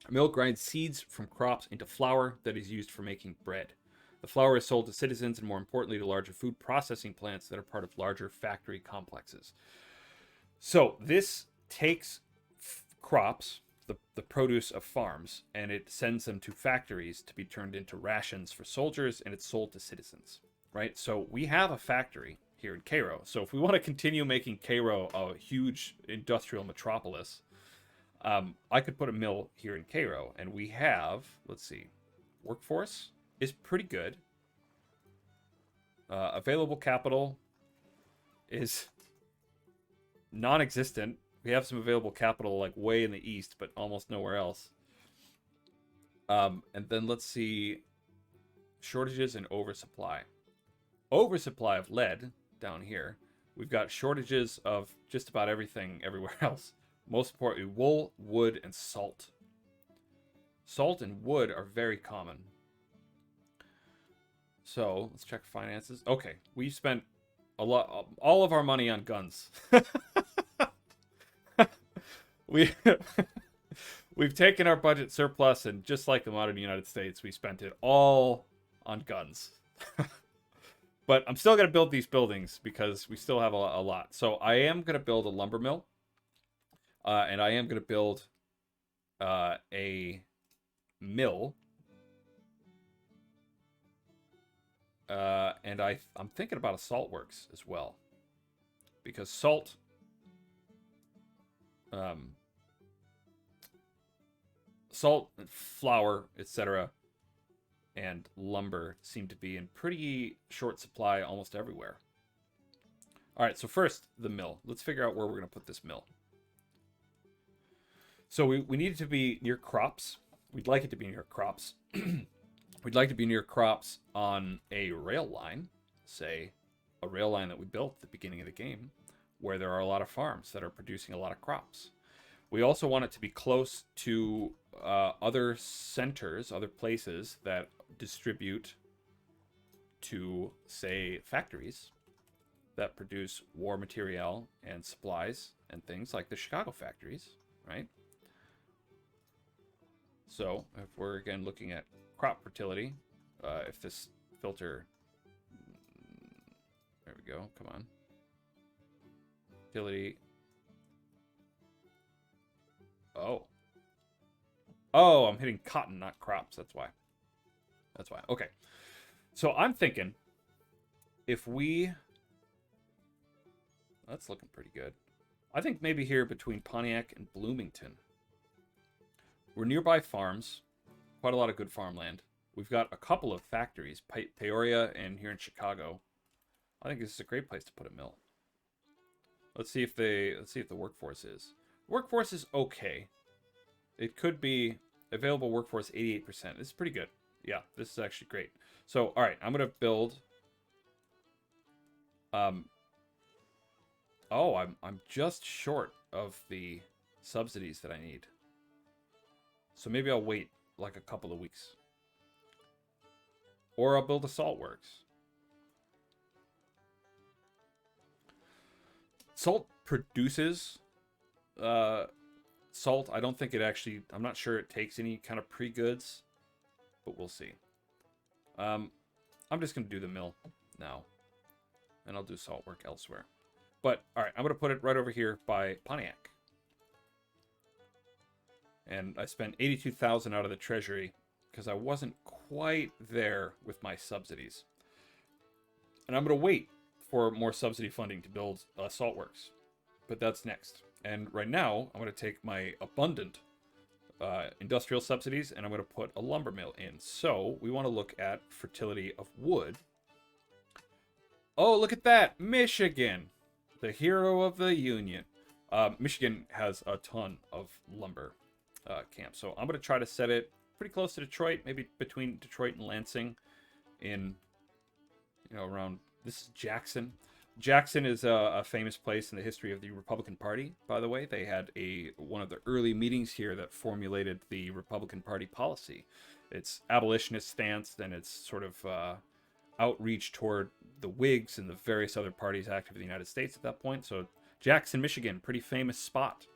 A mill grinds seeds from crops into flour that is used for making bread. The flour is sold to citizens and, more importantly, to larger food processing plants that are part of larger factory complexes. So this takes crops, the produce of farms, and it sends them to factories to be turned into rations for soldiers, and it's sold to citizens, right? So we have a factory here in Cairo. So if we want to continue making Cairo a huge industrial metropolis, I could put a mill here in Cairo, and we have, let's see, workforce is pretty good. Available capital is non-existent. We have some available capital like way in the east, but almost nowhere else. And then let's see, shortages and oversupply. Oversupply of lead down here. We've got shortages of just about everything everywhere else. Most importantly, wool, wood, and salt. Salt and wood are very common. So let's check finances. Okay, we spent all of our money on guns. We've taken our budget surplus, and just like the modern United States, we spent it all on guns. But I'm still going to build these buildings because we still have a lot. So I am going to build a lumber mill. And I am going to build a mill. And I'm thinking about a salt works as well. Because salt... salt, flour, etc., and lumber seem to be in pretty short supply almost everywhere. All right, so first, the mill. Let's figure out where we're going to put this mill. So we need it to be near crops. We'd like it to be near crops. We'd like to be near crops on a rail line, say a rail line that we built at the beginning of the game, where there are a lot of farms that are producing a lot of crops. We also want it to be close to other centers, other places that distribute to, say, factories that produce war material and supplies and things like the Chicago factories, right? So if we're, again, looking at crop fertility, if this filter, there we go, come on. Fertility. Oh, I'm hitting cotton, not crops. That's why. Okay. So I'm thinking if we... That's looking pretty good. I think maybe here between Pontiac and Bloomington. We're nearby farms. Quite a lot of good farmland. We've got a couple of factories, Peoria and here in Chicago. I think this is a great place to put a mill. Let's see if the workforce is. Workforce is okay. It could be available workforce 88%. This is pretty good. Yeah, this is actually great. So, all right, I'm going to build... Oh, I'm just short of the subsidies that I need. So maybe I'll wait like a couple of weeks. Or I'll build a salt works. Salt produces salt. I don't think it actually... I'm not sure it takes any kind of pre-goods. But we'll see. I'm just going to do the mill now. And I'll do salt work elsewhere. But, alright, I'm going to put it right over here by Pontiac. And I spent $82,000 out of the treasury because I wasn't quite there with my subsidies. And I'm going to wait for more subsidy funding to build salt works. But that's next. And right now, I'm going to take my abundant industrial subsidies and I'm going to put a lumber mill in. So, we want to look at fertility of wood. Oh, look at that! Michigan! the hero of the Union. Michigan has a ton of lumber camps, so I'm going to try to set it pretty close to Detroit, maybe between Detroit and Lansing, in, around, this is Jackson. Jackson is a famous place in the history of the Republican Party, by the way. They had one of the early meetings here that formulated the Republican Party policy. Its abolitionist stance and its sort of outreach toward the Whigs and the various other parties active in the United States at that point. So Jackson, Michigan, pretty famous spot.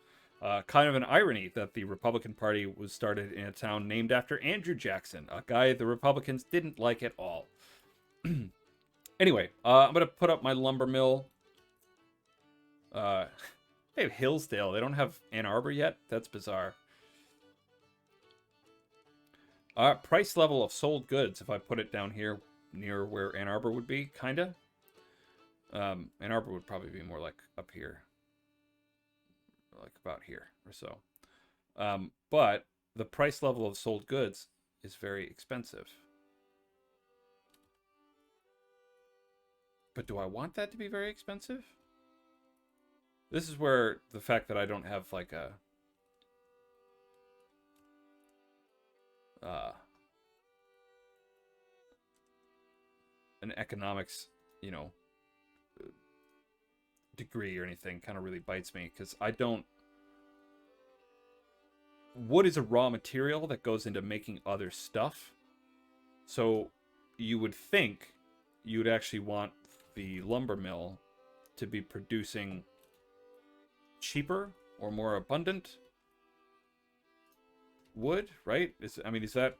Kind of an irony that the Republican Party was started in a town named after Andrew Jackson, a guy the Republicans didn't like at all. Anyway, I'm going to put up my lumber mill. They have Hillsdale. They don't have Ann Arbor yet? That's bizarre. Price level of sold goods, if I put it down here near where Ann Arbor would be, kind of. Ann Arbor would probably be more like up here. Like about here or so. But the price level of sold goods is very expensive. But do I want that to be very expensive? This is where the fact that I don't have like an economics, degree or anything kind of really bites me, because wood is a raw material that goes into making other stuff. So you would think you would actually want the lumber mill to be producing cheaper or more abundant wood, right? Is that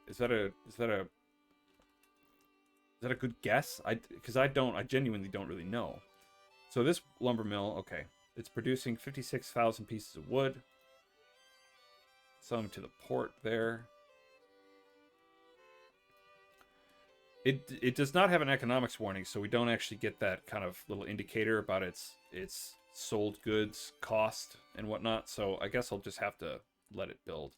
a good guess? I genuinely don't really know. So this lumber mill, okay, it's producing 56,000 pieces of wood. Selling to the port there. It does not have an economics warning, so we don't actually get that kind of little indicator about its sold goods cost and whatnot. So I guess I'll just have to let it build.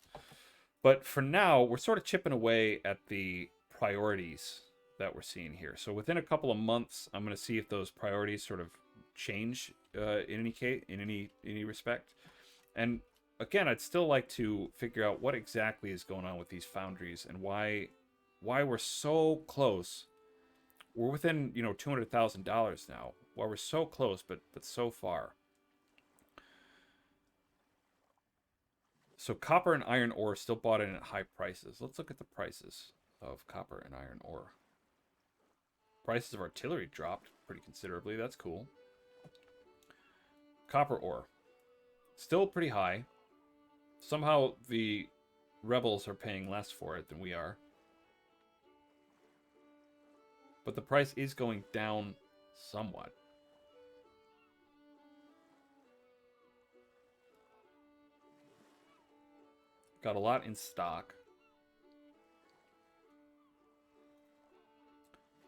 But for now, we're sort of chipping away at the priorities that we're seeing here. So within a couple of months, I'm going to see if those priorities sort of change in any respect. And again, I'd still like to figure out what exactly is going on with these foundries and why we're so close. We're within, $200,000 now. Why we're so close, but so far. So copper and iron ore still bought in at high prices. Let's look at the prices of copper and iron ore. Prices of artillery dropped pretty considerably. That's cool. Copper ore. Still pretty high. Somehow the rebels are paying less for it than we are. But the price is going down somewhat. Got a lot in stock.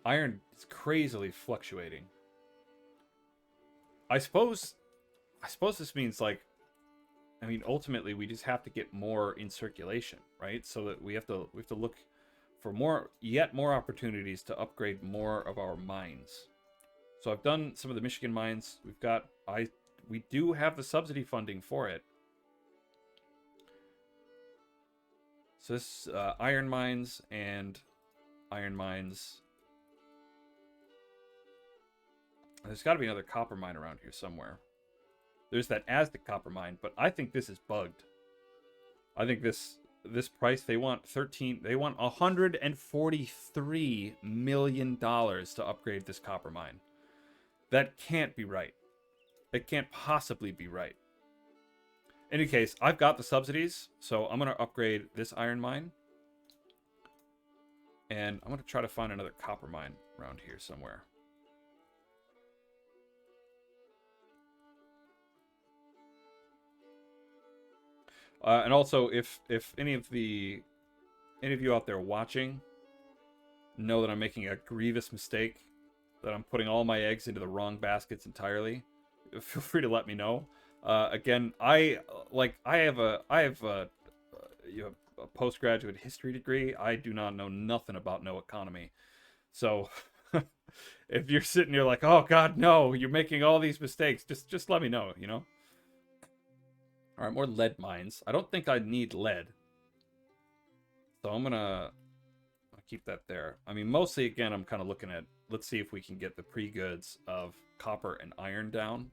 Iron is crazily fluctuating. I suppose this means ultimately we just have to get more in circulation, right? So that we have to look for yet more opportunities to upgrade more of our mines. So I've done some of the Michigan mines. We do have the subsidy funding for it. So this iron mines and iron mines. There's got to be another copper mine around here somewhere. There's that Aztec copper mine, but I think this is bugged. I think this price, they want $143 million to upgrade this copper mine. That can't be right. It can't possibly be right. In any case, I've got the subsidies, so I'm going to upgrade this iron mine. And I'm going to try to find another copper mine around here somewhere. And also, if any of you out there watching know that I'm making a grievous mistake, that I'm putting all my eggs into the wrong baskets entirely, feel free to let me know. Again, I have a postgraduate history degree. I do not know nothing about no economy, so if you're sitting here like, oh God, no, you're making all these mistakes, just let me know, you know? All right, more lead mines. I don't think I need lead. So I'll keep that there. I mean, mostly, again, I'm kind of looking at, let's see if we can get the pre-goods of copper and iron down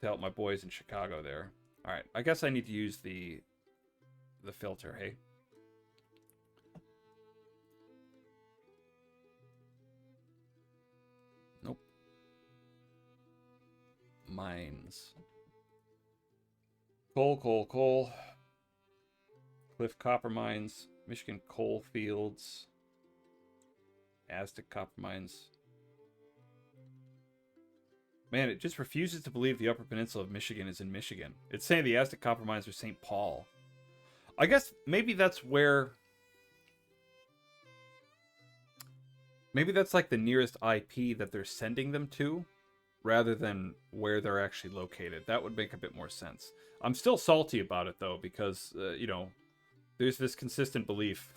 to help my boys in Chicago there. All right, I guess I need to use the filter, hey? Nope. Mines. Coal. Cliff copper mines. Michigan coal fields. Aztec copper mines. Man, it just refuses to believe the Upper Peninsula of Michigan is in Michigan. It's saying the Aztec copper mines are St. Paul. I guess maybe that's where... Maybe that's like the nearest IP that they're sending them to, rather than where they're actually located. That would make a bit more sense. I'm still salty about it, though, because, you know, there's this consistent belief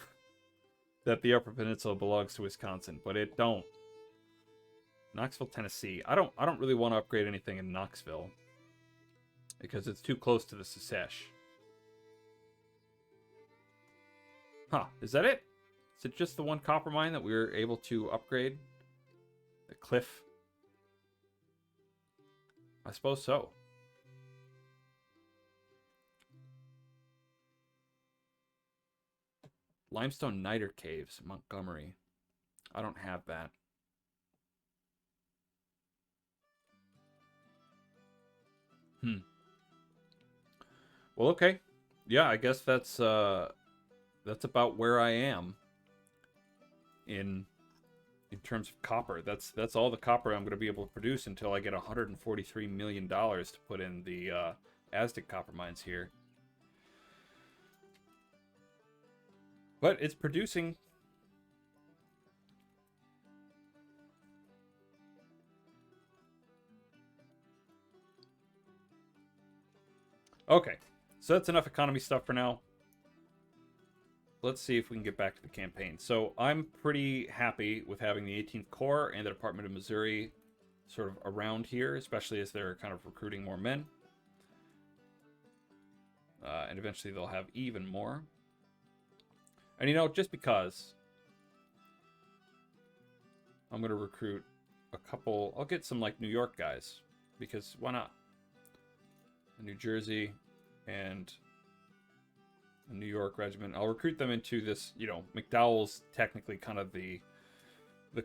that the Upper Peninsula belongs to Wisconsin, but it don't. Knoxville, Tennessee. I don't really want to upgrade anything in Knoxville because it's too close to the Secesh. Huh, is that it? Is it just the one copper mine that we were able to upgrade? The Cliff? I suppose so. Limestone Niter Caves, Montgomery. I don't have that. Well, okay. Yeah, I guess that's about where I am in terms of copper. That's all the copper I'm going to be able to produce until I get $143 million to put in the Aztec copper mines here. But it's producing. Okay, so that's enough economy stuff for now. Let's see if we can get back to the campaign. So I'm pretty happy with having the 18th Corps and the Department of Missouri sort of around here, especially as they're kind of recruiting more men. And eventually they'll have even more. And, you know, just because I'm going to recruit a couple... I'll get some, like, New York guys. Because why not? New Jersey and a New York regiment. I'll recruit them into this, you know, McDowell's technically kind of the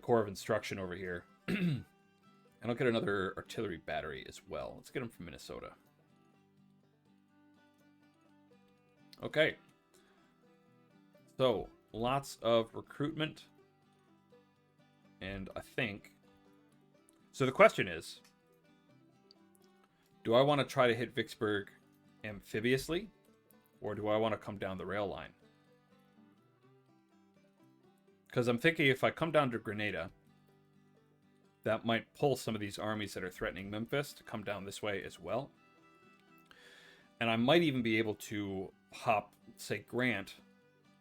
Corps of Instruction over here. And I'll get another artillery battery as well. Let's get them from Minnesota. Okay. So, lots of recruitment. And I think... So the question is, do I want to try to hit Vicksburg amphibiously? Or do I want to come down the rail line? Because I'm thinking if I come down to Grenada, that might pull some of these armies that are threatening Memphis to come down this way as well. And I might even be able to hop, say, Grant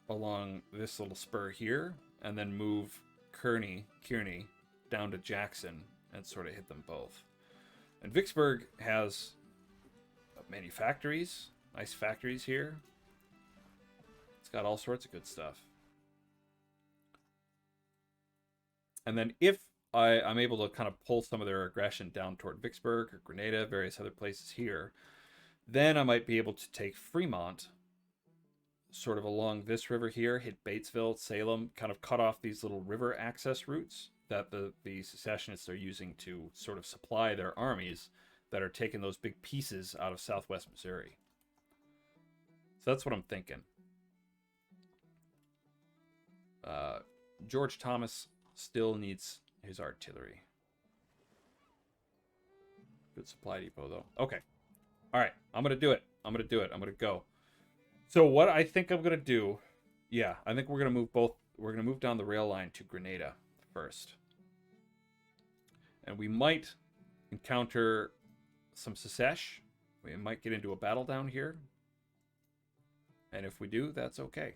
along this little spur here, and then move Kearney down to Jackson and sort of hit them both. And Vicksburg has many factories, nice factories here. It's got all sorts of good stuff. And then if I'm able to kind of pull some of their aggression down toward Vicksburg or Grenada, various other places here, then I might be able to take Fremont sort of along this river here, hit Batesville, Salem, kind of cut off these little river access routes that the secessionists are using to sort of supply their armies that are taking those big pieces out of southwest Missouri. So that's what I'm thinking. George Thomas still needs his artillery. Good supply depot, though. Okay. All right. I'm going to do it. I'm going to go. So what I think I'm going to do... Yeah, I think we're going to move both... We're going to move down the rail line to Grenada first. And we might encounter some Secesh. We might get into a battle down here. And if we do, that's okay.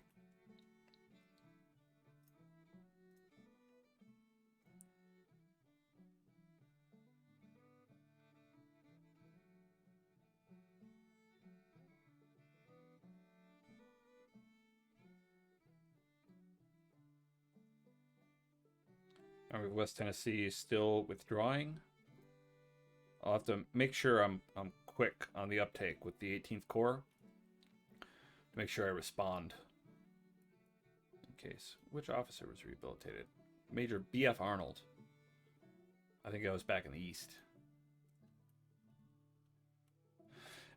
Army of West Tennessee is still withdrawing. I'll have to make sure I'm quick on the uptake with the 18th Corps to make sure I respond. In case, which officer was rehabilitated? Major B.F. Arnold. I think I was back in the East.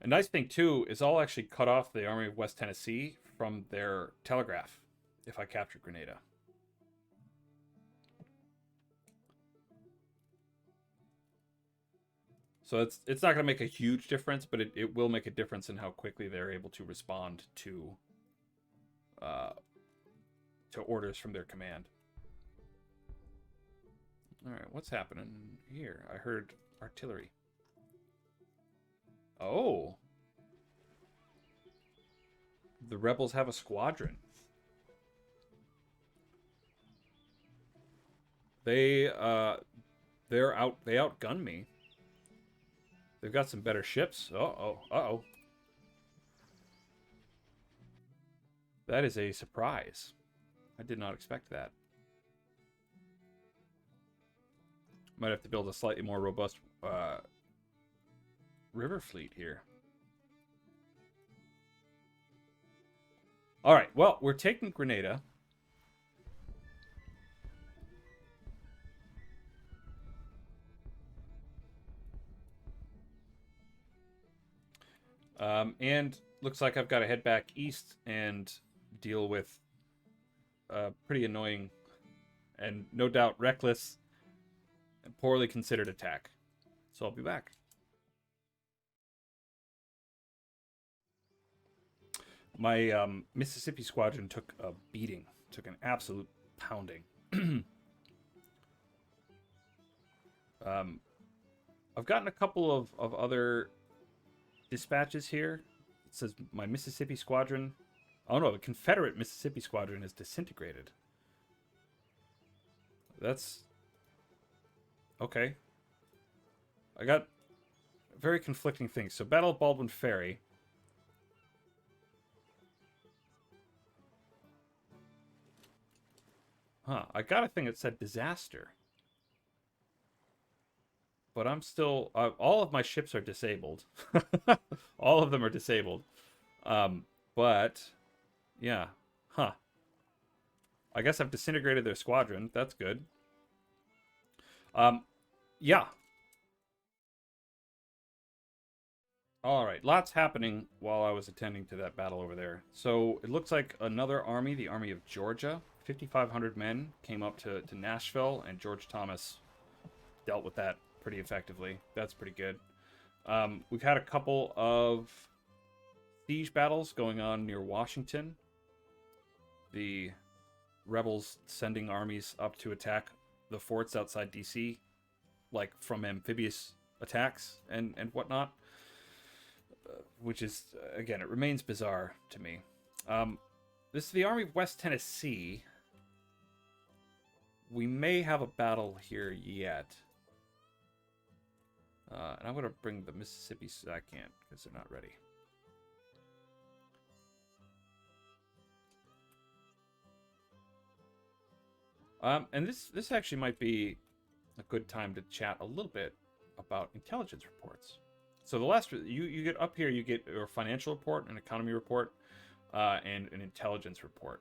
A nice thing, too, is I'll actually cut off the Army of West Tennessee from their telegraph if I capture Grenada. So it's not going to make a huge difference, but it will make a difference in how quickly they're able to respond to orders from their command. All right, what's happening here? I heard artillery. Oh. The rebels have a squadron. They outgun me. They've got some better ships. Uh-oh. That is a surprise. I did not expect that. Might have to build a slightly more robust river fleet here. All right, well, we're taking Grenada. And looks like I've got to head back east and deal with a pretty annoying and no doubt reckless and poorly considered attack. So I'll be back. My Mississippi squadron took a beating, took an absolute pounding. I've gotten a couple of other dispatches here. It says my Mississippi squadron. Oh no, the Confederate Mississippi squadron is disintegrated. That's okay. I got very conflicting things. So Battle of Baldwin Ferry. Huh, I got a thing that said disaster. But I'm still... all of my ships are disabled. All of them are disabled. But, yeah. Huh. I guess I've disintegrated their squadron. That's good. Yeah. Alright, lots happening while I was attending to that battle over there. So, it looks like another army, the Army of Georgia, 5,500 men, came up to Nashville, and George Thomas dealt with that pretty effectively. That's pretty good. We've had a couple of siege battles going on near Washington. The rebels sending armies up to attack the forts outside D.C., like from amphibious attacks and whatnot, which is, again, it remains bizarre to me. This is the Army of West Tennessee. We may have a battle here yet. And I'm going to bring the Mississippi... I can't, because they're not ready. And this actually might be a good time to chat a little bit about intelligence reports. So the last... You get up here, you get a financial report, an economy report, and an intelligence report.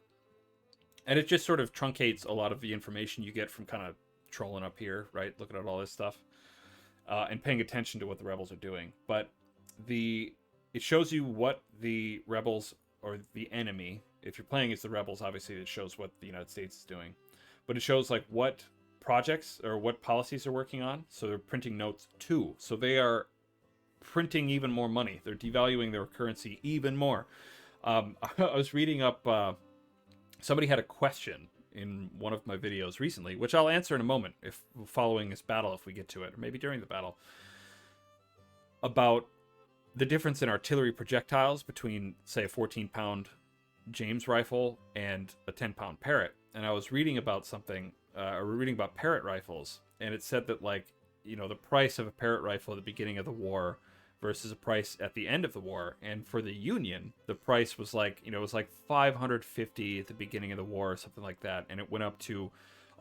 And it just sort of truncates a lot of the information you get from kind of trolling up here, right? Looking at all this stuff. And paying attention to what the rebels are doing. But it shows you what the rebels, or the enemy, if you're playing as the rebels, obviously it shows what the United States is doing. But it shows like what projects or what policies they're working on. So they're printing notes too. So they are printing even more money. They're devaluing their currency even more. I was reading up, somebody had a question in one of my videos recently, which I'll answer in a moment, if following this battle, if we get to it, or maybe during the battle, about the difference in artillery projectiles between, say, a 14-pound James rifle and a 10-pound Parrot. And I was reading about something, reading about Parrot rifles, and it said that, like, you know, the price of a Parrot rifle at the beginning of the war versus a price at the end of the war. And for the Union, the price was like, you know, it was like $550 at the beginning of the war or something like that. And it went up to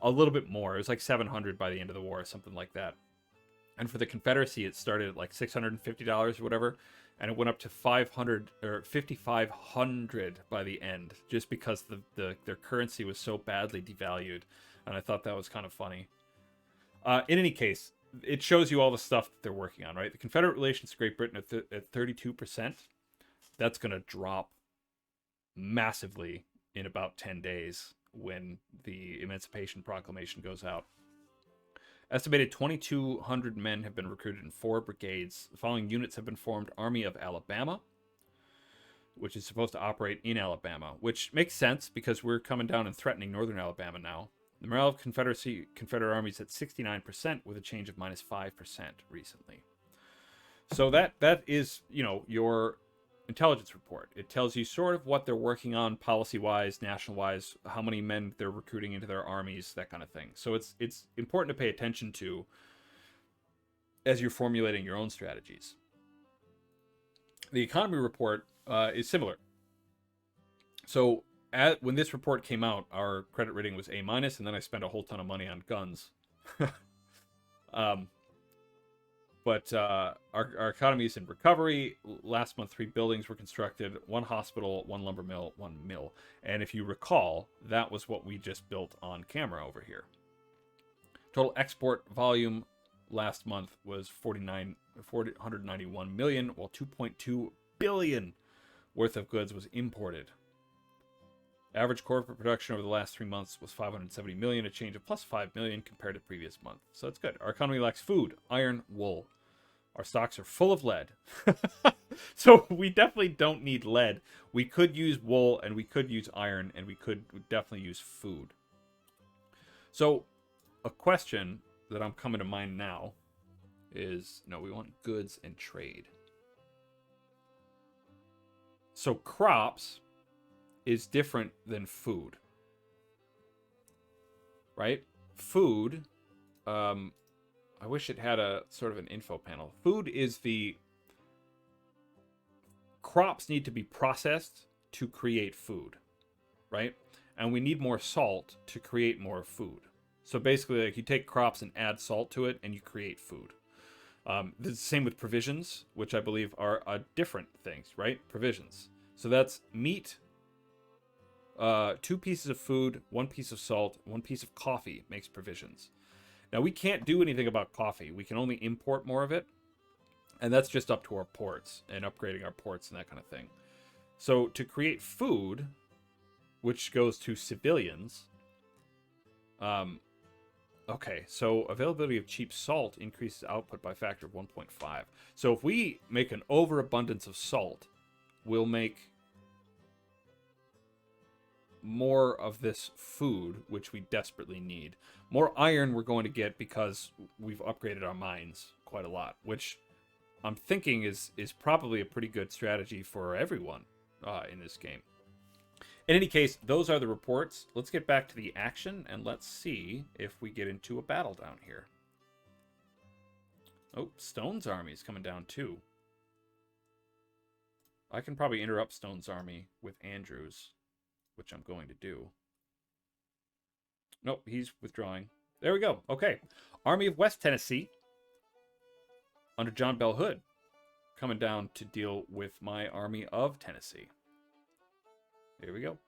a little bit more. It was like 700 by the end of the war, something like that. And for the Confederacy, it started at like $650 or whatever, and it went up to 500 or 5,500 by the end, just because their currency was so badly devalued. And I thought that was kind of funny. In any case, it shows you all the stuff that they're working on, right? The Confederate relations to Great Britain at 32%. That's going to drop massively in about 10 days when the Emancipation Proclamation goes out. Estimated 2,200 men have been recruited in 4 brigades. The following units have been formed: Army of Alabama, which is supposed to operate in Alabama, which makes sense because we're coming down and threatening northern Alabama now. The morale of Confederate armies at 69%, with a change of minus 5% recently. So that is, your intelligence report. It tells you sort of what they're working on policy-wise, national-wise, how many men they're recruiting into their armies, that kind of thing. So it's important to pay attention to as you're formulating your own strategies. The economy report is similar. So when this report came out, our credit rating was A-, and then I spent a whole ton of money on guns. But our economy is in recovery. Last month, 3 buildings were constructed, 1 hospital, 1 lumber mill, 1 mill. And if you recall, that was what we just built on camera over here. Total export volume last month was 491 million, while 2.2 billion worth of goods was imported. Average corporate production over the last 3 months was 570 million, a change of plus 5 million compared to previous month. So it's good. Our economy lacks food, iron, wool. Our stocks are full of lead. So we definitely don't need lead. We could use wool, and we could use iron, and we could definitely use food. So a question that I'm coming to mind now is, no, we want goods and trade. So crops is different than food, right? Food, I wish it had a sort of an info panel. Food is crops need to be processed to create food, right? And we need more salt to create more food. So basically, like, you take crops and add salt to it, and you create food. The same with provisions, which I believe are different things, right? Provisions. So that's meat, 2 pieces of food, 1 piece of salt, 1 piece of coffee makes provisions. Now, we can't do anything about coffee. We can only import more of it, and that's just up to our ports and upgrading our ports and that kind of thing. So to create food, which goes to civilians, okay, so availability of cheap salt increases output by a factor of 1.5. So if we make an overabundance of salt, we'll make more of this food, which we desperately need. More iron we're going to get because we've upgraded our mines quite a lot, which I'm thinking is probably a pretty good strategy for everyone in this game. In any case, those are the reports. Let's get back to the action, and let's see if we get into a battle down here. Oh, Stone's army is coming down too. I can probably interrupt Stone's army with Andrew's, which I'm going to do. Nope, he's withdrawing. There we go. Okay. Army of West Tennessee under John Bell Hood coming down to deal with my Army of Tennessee. Here we go.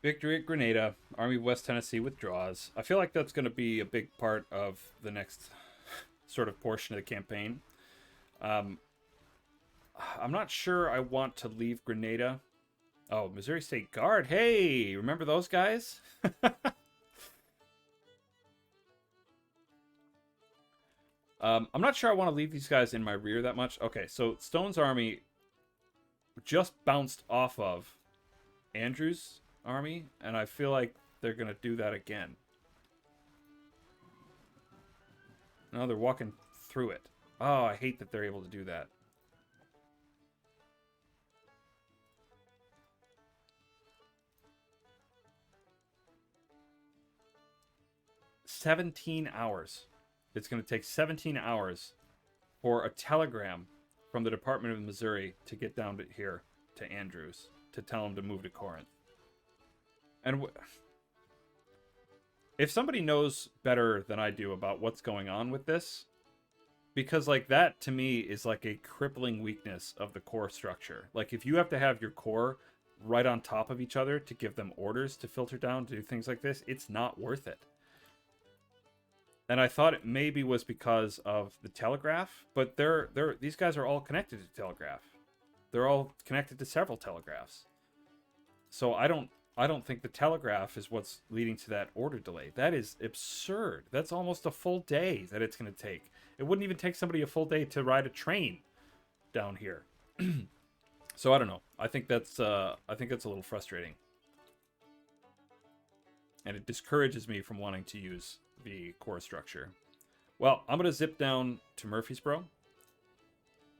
Victory at Grenada. Army of West Tennessee withdraws. I feel like that's going to be a big part of the next sort of portion of the campaign. I'm not sure I want to leave Grenada. Oh, Missouri State Guard. Hey, remember those guys? I'm not sure I want to leave these guys in my rear that much. Okay, so Stone's army just bounced off of Andrew's army, and I feel like they're going to do that again. No, they're walking through it. Oh, I hate that they're able to do that. $17 It's going to take 17 hours for a telegram from the Department of Missouri to get down to here to Andrews to tell him to move to Corinth. And if somebody knows better than I do about what's going on with this, because like that to me is like a crippling weakness of the core structure. Like if you have to have your core right on top of each other to give them orders to filter down, to do things like this, it's not worth it. And I thought it maybe was because of the telegraph, but these guys are all connected to telegraph. They're all connected to several telegraphs. So I don't think the telegraph is what's leading to that order delay. That is absurd. That's almost a full day that it's going to take. It wouldn't even take somebody a full day to ride a train down here. So I don't know. I think that's a little frustrating, and it discourages me from wanting to use the core structure. Well, I'm going to zip down to Murfreesboro,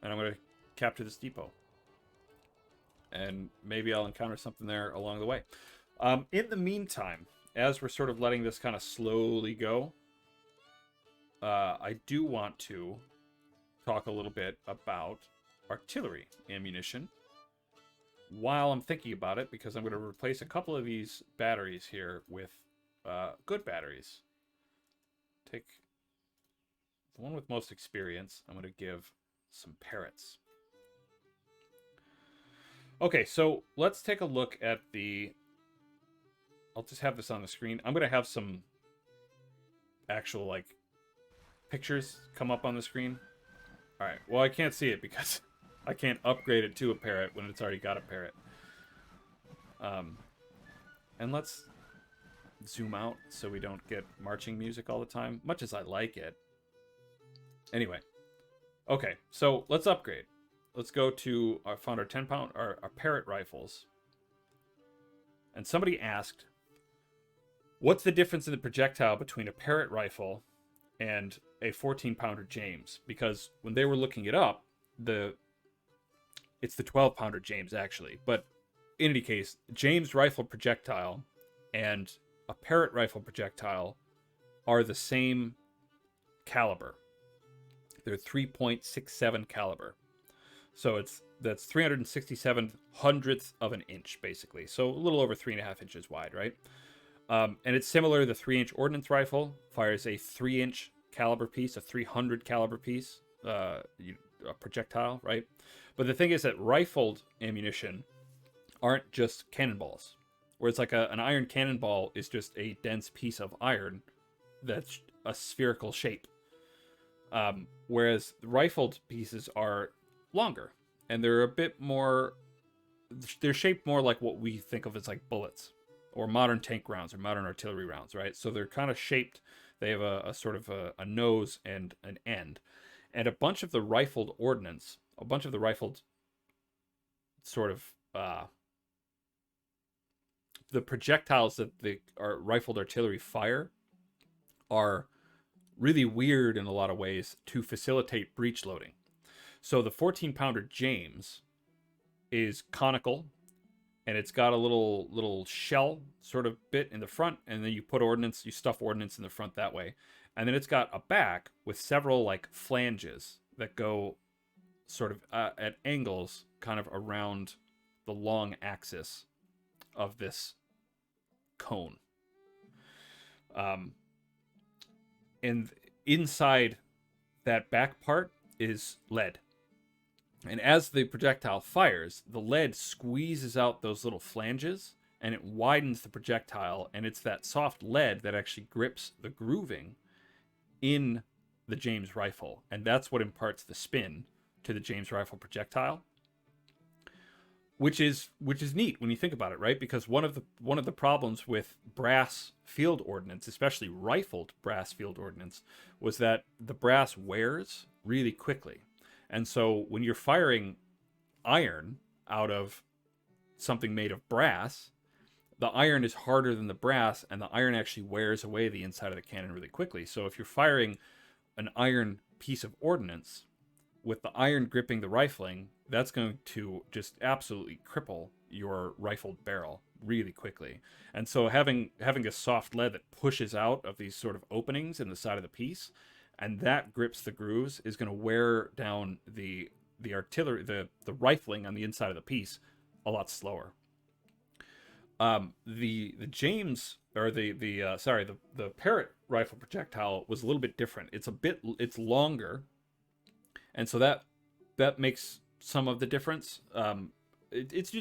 and I'm going to capture this depot. And maybe I'll encounter something there along the way. In the meantime, as we're sort of letting this kind of slowly go, I do want to talk a little bit about artillery ammunition while I'm thinking about it, because I'm going to replace a couple of these batteries here with good batteries. Take the one with most experience. I'm going to give some Parrots. Okay, so let's take a look at the... I'll just have this on the screen. I'm going to have some actual, like, pictures come up on the screen. All right, well, I can't see it because I can't upgrade it to a Parrot when it's already got a Parrot. And let's zoom out so we don't get marching music all the time, much as I like it. Anyway, okay, so let's upgrade. Let's go to our 10-pound, our Parrot rifles. And somebody asked, what's the difference in the projectile between a Parrot rifle and a 14-pounder James? Because when they were looking it up, it's the 12-pounder James, actually. But in any case, James rifle projectile and a Parrot rifle projectile are the same caliber. They're 3.67 caliber. So that's 367 hundredths of an inch, basically. So a little over 3.5 inches wide, right? And it's similar. The 3-inch ordnance rifle fires a 3-inch caliber piece, a 300 caliber piece, a projectile, right? But the thing is that rifled ammunition aren't just cannonballs. Whereas like an iron cannonball is just a dense piece of iron that's a spherical shape. Whereas the rifled pieces are longer, and they're a bit more, they're shaped more like what we think of as like bullets or modern tank rounds or modern artillery rounds, right? So they're kind of shaped, they have a sort of a nose and an end. And a bunch of the rifled ordnance, a bunch of the rifled sort of the projectiles that the rifled artillery fire are really weird in a lot of ways to facilitate breech loading. So the 14-pounder James is conical, and it's got a little shell sort of bit in the front, and then you put ordnance, you stuff ordnance in the front that way. And then it's got a back with several like flanges that go sort of at angles kind of around the long axis of this cone. And inside that back part is lead. And as the projectile fires, the lead squeezes out those little flanges, and it widens the projectile, and it's that soft lead that actually grips the grooving in the James rifle, and that's what imparts the spin to the James rifle projectile, which is neat when you think about it, right? Because one of the problems with brass field ordnance, especially rifled brass field ordnance, was that the brass wears really quickly. And so when you're firing iron out of something made of brass, the iron is harder than the brass, and the iron actually wears away the inside of the cannon really quickly. So if you're firing an iron piece of ordnance with the iron gripping the rifling, that's going to just absolutely cripple your rifled barrel really quickly. And so having a soft lead that pushes out of these sort of openings in the side of the piece, and that grips the grooves, is going to wear down the artillery, the rifling on the inside of the piece a lot slower. The James, or the Parrot rifle projectile was a little bit different. It's longer, and so that makes some of the difference. It's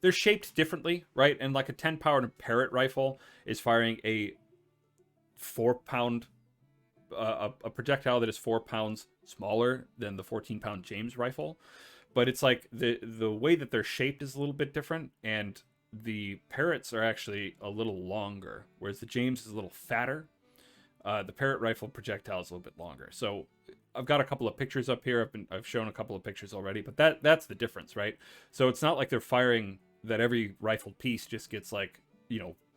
they're shaped differently, right? And like a 10-pound Parrot rifle is firing a 4-pound a projectile that is 4 pounds smaller than the 14-pound James rifle, but it's like the way that they're shaped is a little bit different, and the Parrots are actually a little longer, whereas the James is a little fatter. The Parrot rifle projectile is a little bit longer. So I've got a couple of pictures up here. I've shown a couple of pictures already, but that's the difference, right? So it's not like they're firing that every rifled piece just gets like,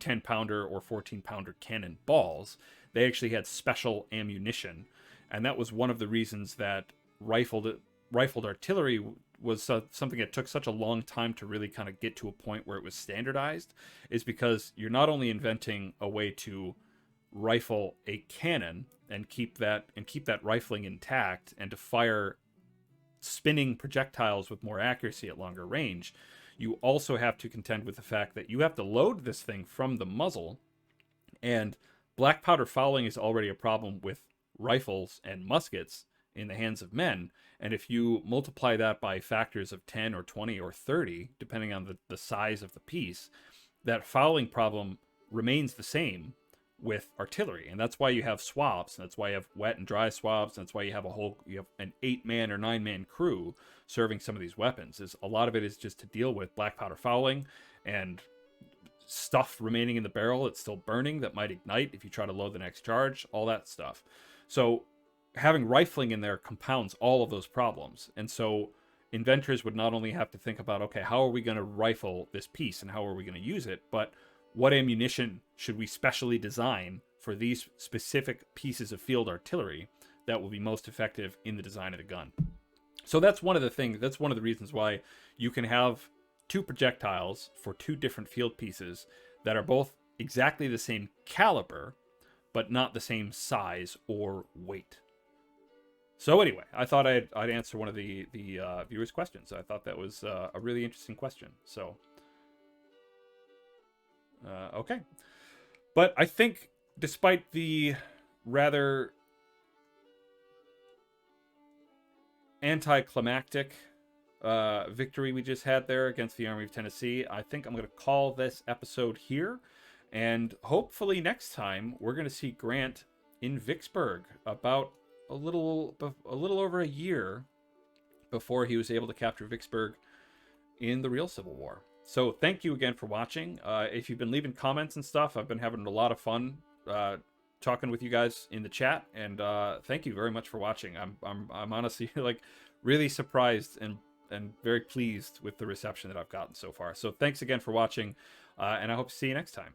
10-pounder or 14-pounder cannon balls. They actually had special ammunition, and that was one of the reasons that rifled artillery was something that took such a long time to really kind of get to a point where it was standardized, is because you're not only inventing a way to rifle a cannon and keep that rifling intact, and to fire spinning projectiles with more accuracy at longer range, you also have to contend with the fact that you have to load this thing from the muzzle, and black powder fouling is already a problem with rifles and muskets in the hands of men. And if you multiply that by factors of 10 or 20 or 30, depending on the size of the piece, that fouling problem remains the same with artillery. And that's why you have swabs. That's why you have wet and dry swabs. That's why you have an 8-man or 9-man crew serving some of these weapons. A lot of it is just to deal with black powder fouling and stuff remaining in the barrel that's still burning that might ignite if you try to load the next charge, all that stuff. So having rifling in there compounds all of those problems. And so inventors would not only have to think about, okay, how are we going to rifle this piece and how are we going to use it, but what ammunition should we specially design for these specific pieces of field artillery that will be most effective in the design of the gun. So that's one of the reasons why you can have two projectiles for two different field pieces that are both exactly the same caliber, but not the same size or weight. So anyway, I thought I'd answer one of the viewers' questions. I thought that was a really interesting question. So, okay. But I think despite the rather anticlimactic victory we just had there against the Army of Tennessee, I think I'm going to call this episode here. And hopefully next time we're going to see Grant in Vicksburg about a little over a year before he was able to capture Vicksburg in the real Civil War. So thank you again for watching. If you've been leaving comments and stuff, I've been having a lot of fun talking with you guys in the chat, and thank you very much for watching. I'm honestly like really surprised and very pleased with the reception that I've gotten so far. So thanks again for watching, and I hope to see you next time.